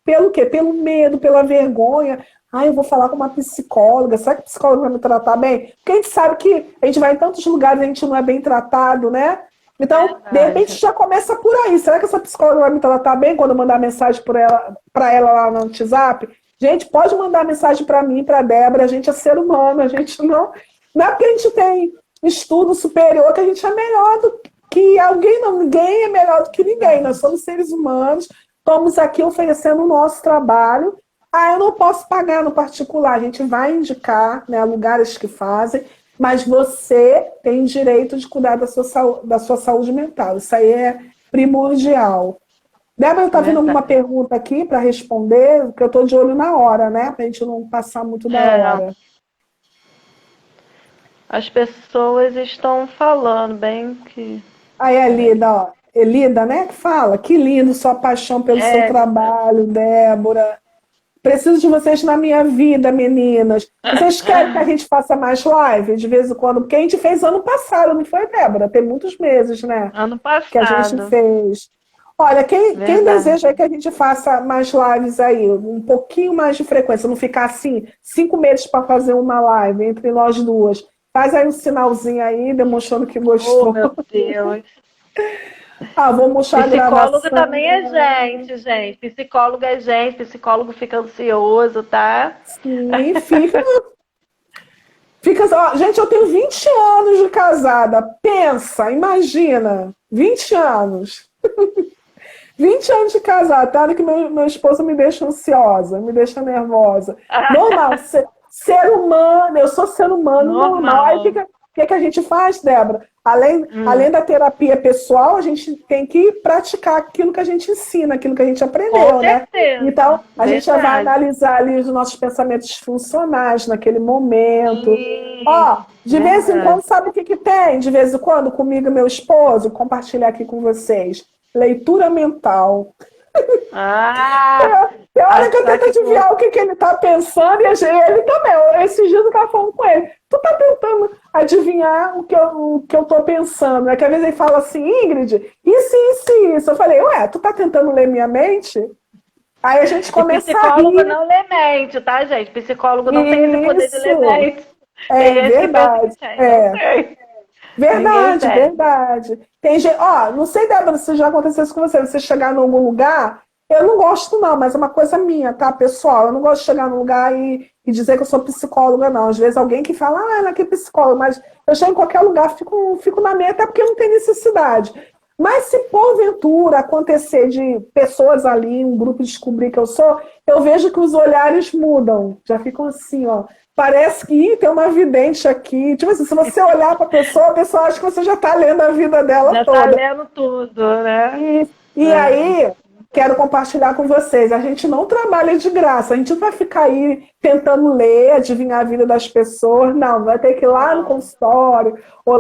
pelo quê? Pelo medo, pela vergonha. Eu vou falar com uma psicóloga, será que a psicóloga vai me tratar bem? Porque a gente sabe que a gente vai em tantos lugares e a gente não é bem tratado, né? Então, de repente, já começa por aí. Será que essa psicóloga vai me tratar bem quando eu mandar mensagem para ela lá no WhatsApp? Gente, pode mandar mensagem para mim, para a Débora. A gente é ser humano, a gente não é porque a gente tem estudo superior que a gente é melhor do que alguém, não. Ninguém é melhor do que ninguém. Nós somos seres humanos, estamos aqui oferecendo o nosso trabalho. Eu não posso pagar no particular. A gente vai indicar, né, lugares que fazem, mas você tem direito de cuidar da sua saúde mental. Isso aí é primordial. Débora, está vendo alguma pergunta aqui para responder? Porque eu estou de olho na hora, né? Para a gente não passar muito da hora. As pessoas estão falando bem que... Aí a Elida, ó. Elida, né? Que fala. Que lindo sua paixão pelo seu trabalho, Débora. Preciso de vocês na minha vida, meninas. Vocês querem que a gente faça mais live de vez em quando? Porque a gente fez ano passado, não foi, Débora? Tem muitos meses, né? Ano Que a gente passado. fez. Olha, quem Verdade. deseja aí que a gente faça mais lives aí, um pouquinho mais de frequência, não ficar assim, 5 meses para fazer uma live entre nós duas. Faz aí um sinalzinho aí, demonstrando que Oh, gostou. meu Deus. Ah, vou mostrar a Psicólogo gravação. também é gente, gente. Psicólogo é gente, psicólogo fica ansioso, tá? Sim, fica. Ó, gente, eu tenho 20 anos de casada. Pensa, imagina. 20 anos. 20 anos de casada, tá? Que meu esposo me deixa ansiosa, me deixa nervosa. Normal, ser humano, eu sou ser humano normal. Aí o Normal. que a gente faz, Débora? Além da terapia pessoal, a gente tem que praticar aquilo que a gente ensina, aquilo que a gente Com aprendeu, né? certeza. Então, a gente já vai Verdade. analisar ali os nossos pensamentos disfuncionais naquele momento. Sim, Ó, de vez em quando, verdade. sabe o que tem? De vez em quando, comigo e meu esposo, compartilhar aqui com vocês. Leitura mental. Ah, Tem hora que eu achar tento que adivinhar o que ele está pensando e ele também. Esses dias eu estava falando com ele. Tu tá tentando adivinhar o que eu estou pensando. É que às vezes ele fala assim, Ingrid, isso. Eu falei, ué, tu tá tentando ler minha mente? Aí a gente E começa a psicólogo rir. não lê mente, tá, gente? Psicólogo não tem esse poder de ler Isso. mente. Tem É gente que pensa verdade. que tem, não É. tem. Ninguém Verdade, tem. verdade. Tem gente, ó, não sei, Débora, se já aconteceu isso com você, você chegar em algum lugar, eu não gosto não, mas é uma coisa minha, tá, pessoal? Eu não gosto de chegar num lugar e dizer que eu sou psicóloga, não. Às vezes alguém que fala, ela aqui é psicóloga, mas eu chego em qualquer lugar, fico na minha, até porque não tem necessidade. Mas se porventura acontecer de pessoas ali, um grupo descobrir que eu sou, eu vejo que os olhares mudam, já ficam assim, ó. Parece que tem uma vidente aqui. Tipo assim, se você olhar para a pessoa acha que você já está lendo a vida dela Já tá toda. lendo tudo, né? E aí, quero compartilhar com vocês. A gente não trabalha de graça. A gente não vai ficar aí tentando ler, adivinhar a vida das pessoas. Não, vai ter que ir lá no Não. consultório, ou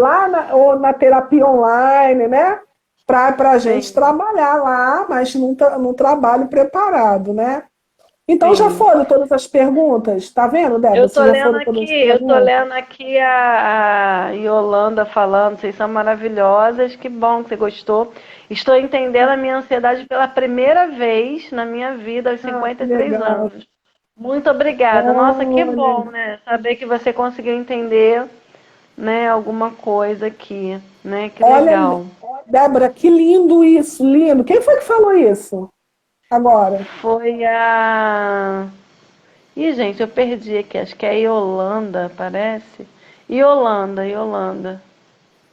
na terapia online, né? Para a gente Sim, trabalhar lá, mas num trabalho preparado, né? Então já sim. foram todas as perguntas? Tá vendo, Débora? Você já foram todas as Eu tô perguntas? lendo aqui a Yolanda falando, vocês são maravilhosas, que bom que você gostou. Estou entendendo a minha ansiedade pela primeira vez na minha vida aos Ah, que 53 legal. anos. Muito obrigada. Nossa, que Olha, bom, né? Saber que você conseguiu entender, né, alguma coisa aqui, né? Que olha, legal. Débora, que lindo isso, lindo. Quem foi que falou isso agora? Foi a Ih, gente, eu perdi aqui. Acho que é Yolanda, parece. Yolanda.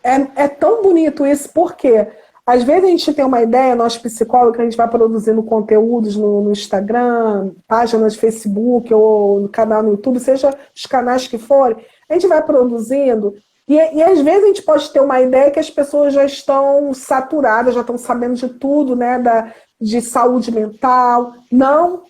É tão bonito isso, porque às vezes a gente tem uma ideia, nós psicólogos, que a gente vai produzindo conteúdos no Instagram, páginas no Facebook ou no canal no YouTube, seja os canais que forem, a gente vai produzindo. E às vezes a gente pode ter uma ideia que as pessoas já estão saturadas, já estão sabendo de tudo, né, de saúde mental. Não.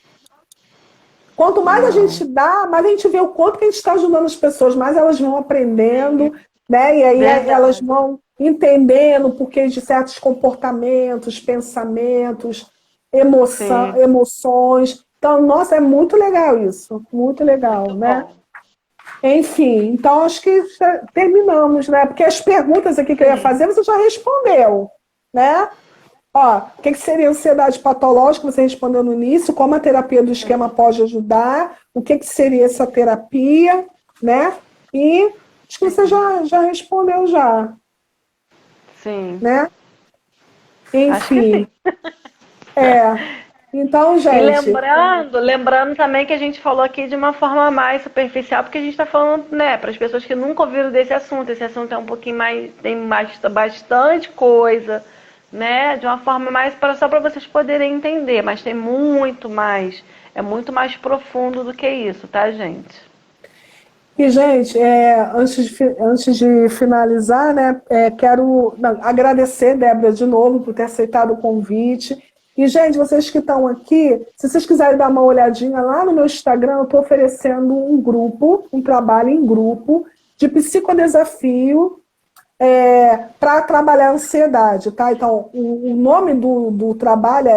Quanto mais a Não. gente dá, mais a gente vê o quanto que a gente está ajudando as pessoas, mais elas vão aprendendo, né? E aí elas Verdade. vão entendendo o porquê de certos comportamentos, pensamentos, Sim. emoções. Então, nossa, é muito legal isso, muito legal, Muito né? bom. Enfim, então acho que já terminamos, né? Porque as perguntas aqui que eu ia Sim. fazer, você já respondeu, né? Ó, o que seria ansiedade patológica? Você respondeu no início, como a terapia do esquema pode ajudar, o que seria essa terapia, né? E acho que você já respondeu já, Sim. né? Acho que sim. Enfim, é. Então, E gente, lembrando também que a gente falou aqui de uma forma mais superficial, porque a gente está falando, né, para as pessoas que nunca ouviram desse assunto. Esse assunto é um pouquinho mais, tem mais, bastante coisa, né, de uma forma mais só para vocês poderem entender, mas tem muito mais, é muito mais profundo do que isso, tá, gente? gente, antes de finalizar, né, quero agradecer, Débora, de novo, por ter aceitado o convite. E, gente, vocês que estão aqui, se vocês quiserem dar uma olhadinha lá no meu Instagram, eu estou oferecendo um trabalho em grupo de psicodesafio para trabalhar a ansiedade, tá? Então, o nome do trabalho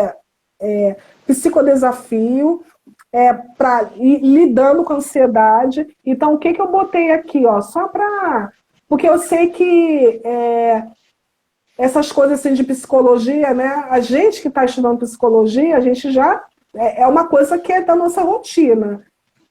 é Psicodesafio. para ir lidando com a ansiedade. Então, o que eu botei aqui, ó, só para... Porque eu sei que essas coisas assim, de psicologia, né? A gente que está estudando psicologia, a gente já... É uma coisa que é da nossa rotina.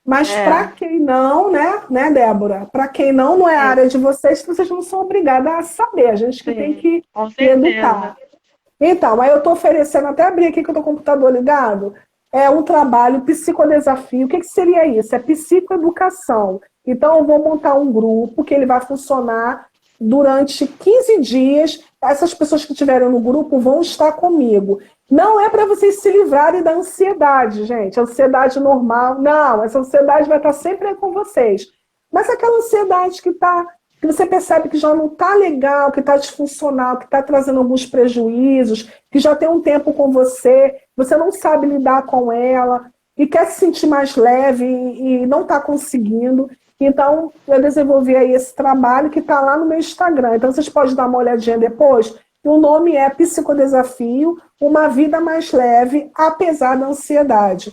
Mas para É, quem não, né, Débora? Para quem não é a sim, área de vocês não são obrigadas a saber. A gente que tem sim, com que educar. certeza. Então, aí eu estou oferecendo, até abrir aqui que eu estou com o computador ligado, é um trabalho psicodesafio. O que seria isso? É psicoeducação. Então, eu vou montar um grupo que ele vai funcionar durante 15 dias. Essas pessoas que estiverem no grupo vão estar comigo. Não é para vocês se livrarem da ansiedade, gente. Ansiedade normal. Não, essa ansiedade vai estar sempre aí com vocês. Mas aquela ansiedade que você percebe que já não está legal, que está disfuncional, que está trazendo alguns prejuízos, que já tem um tempo com você não sabe lidar com ela e quer se sentir mais leve e não está conseguindo. Então, eu desenvolvi aí esse trabalho que está lá no meu Instagram. Então, vocês podem dar uma olhadinha depois. O nome é Psicodesafio, uma vida mais leve, apesar da ansiedade.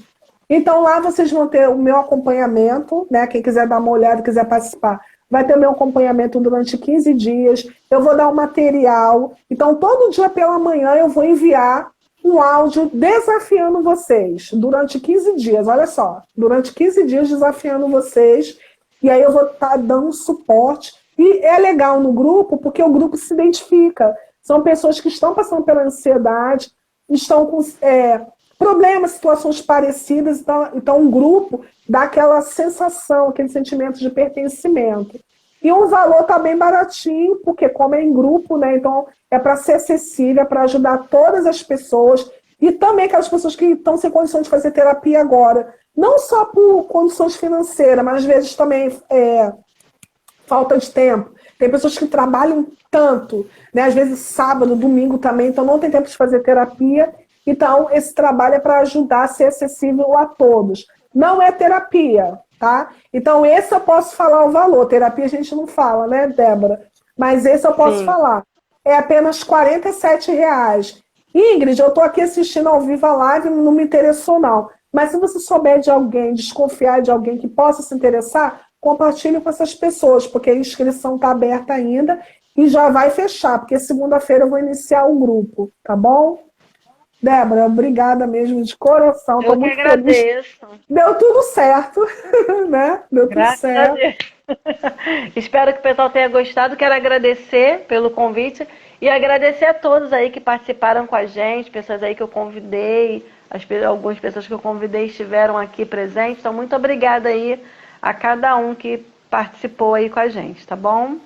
Então, lá vocês vão ter o meu acompanhamento, né? Quem quiser dar uma olhada, quiser participar, vai ter o meu acompanhamento durante 15 dias. Eu vou dar um material. Então, todo dia pela manhã eu vou enviar um áudio desafiando vocês durante 15 dias. Olha só, durante 15 dias desafiando vocês. E aí eu vou estar dando suporte. E é legal no grupo, porque o grupo se identifica. São pessoas que estão passando pela ansiedade, estão com problemas, situações parecidas. Então, um grupo dá aquela sensação, aquele sentimento de pertencimento. E o valor está bem baratinho, porque como é em grupo, né? Então é para ser acessível, é para ajudar todas as pessoas e também aquelas pessoas que estão sem condição de fazer terapia agora. Não só por condições financeiras, mas às vezes também falta de tempo. Tem pessoas que trabalham tanto, né? Às vezes sábado, domingo também, então não tem tempo de fazer terapia. Então, esse trabalho é para ajudar a ser acessível a todos. Não é terapia, tá? Então, esse eu posso falar o valor. Terapia a gente não fala, né, Débora? Mas esse eu posso Sim. falar. É apenas R$ 47. Ingrid, eu estou aqui assistindo ao vivo a live, não me interessou, não. Mas se você souber de alguém, desconfiar de alguém que possa se interessar, compartilhe com essas pessoas, porque a inscrição está aberta ainda e já vai fechar, porque segunda-feira eu vou iniciar o grupo, tá bom? Débora, obrigada mesmo de coração, estou Eu que muito feliz. agradeço. Deu tudo certo, né? Deu tudo Graças a certo. Deus. Espero que o pessoal tenha gostado. Quero agradecer pelo convite e agradecer a todos aí que participaram com a gente, pessoas aí que eu convidei, algumas pessoas que eu convidei estiveram aqui presentes. Então, muito obrigada aí a cada um que participou aí com a gente, tá bom?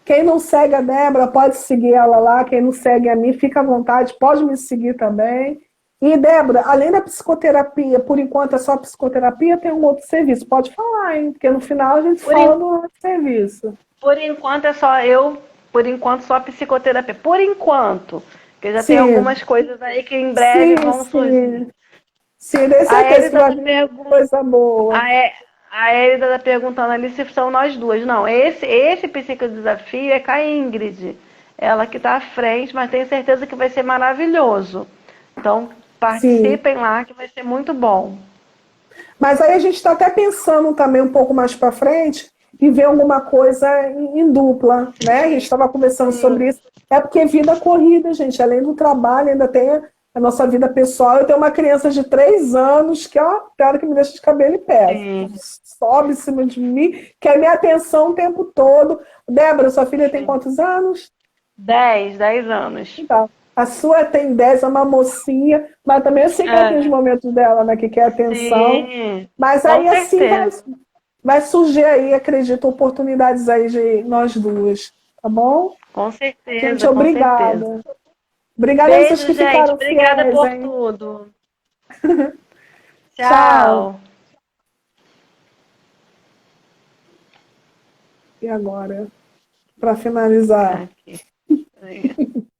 Quem não segue a Débora, pode seguir ela lá. Quem não segue a mim, fica à vontade, pode me seguir também. E, Débora, além da psicoterapia, por enquanto é só psicoterapia, tem um outro serviço. Pode falar, hein? Porque no final a gente Por, fala en- do outro serviço. por enquanto é só eu, por enquanto só psicoterapia. Por enquanto, porque já tem Sim, algumas coisas aí que em breve sim, vão surgir. sim. Sim, tenho A certeza que Elida vai tá vir perguntando. coisa boa. A, E- a Elida tá perguntando ali se são nós duas. Não, esse psicodesafio é com a Ingrid. Ela que está à frente, mas tenho certeza que vai ser maravilhoso. Então, Sim. participem lá que vai ser muito bom. Mas aí a gente está até pensando também um pouco mais para frente e ver alguma coisa em dupla, né? A gente estava conversando Sim, sobre isso. É porque vida corrida, gente, além do trabalho, ainda tem a nossa vida pessoal. Eu tenho uma criança de 3 anos que, ó, cara que me deixa de cabelo em pé. sim, Sobe em cima de mim, quer minha atenção o tempo todo. Débora, sua filha tem sim. quantos anos? 10 anos. Então, a sua tem 10, é uma mocinha, mas também eu sei que ela tem os É, momentos dela, né, que quer atenção. sim, Mas com aí assim certeza. vai surgir aí, acredito, oportunidades aí de nós duas, tá bom? Com Gente, certeza, com certeza. obrigada. Obrigada a vocês Beijo, que gente. ficaram Obrigada fiéis, por hein? tudo. Tchau. Tchau. E agora, para finalizar? Aqui.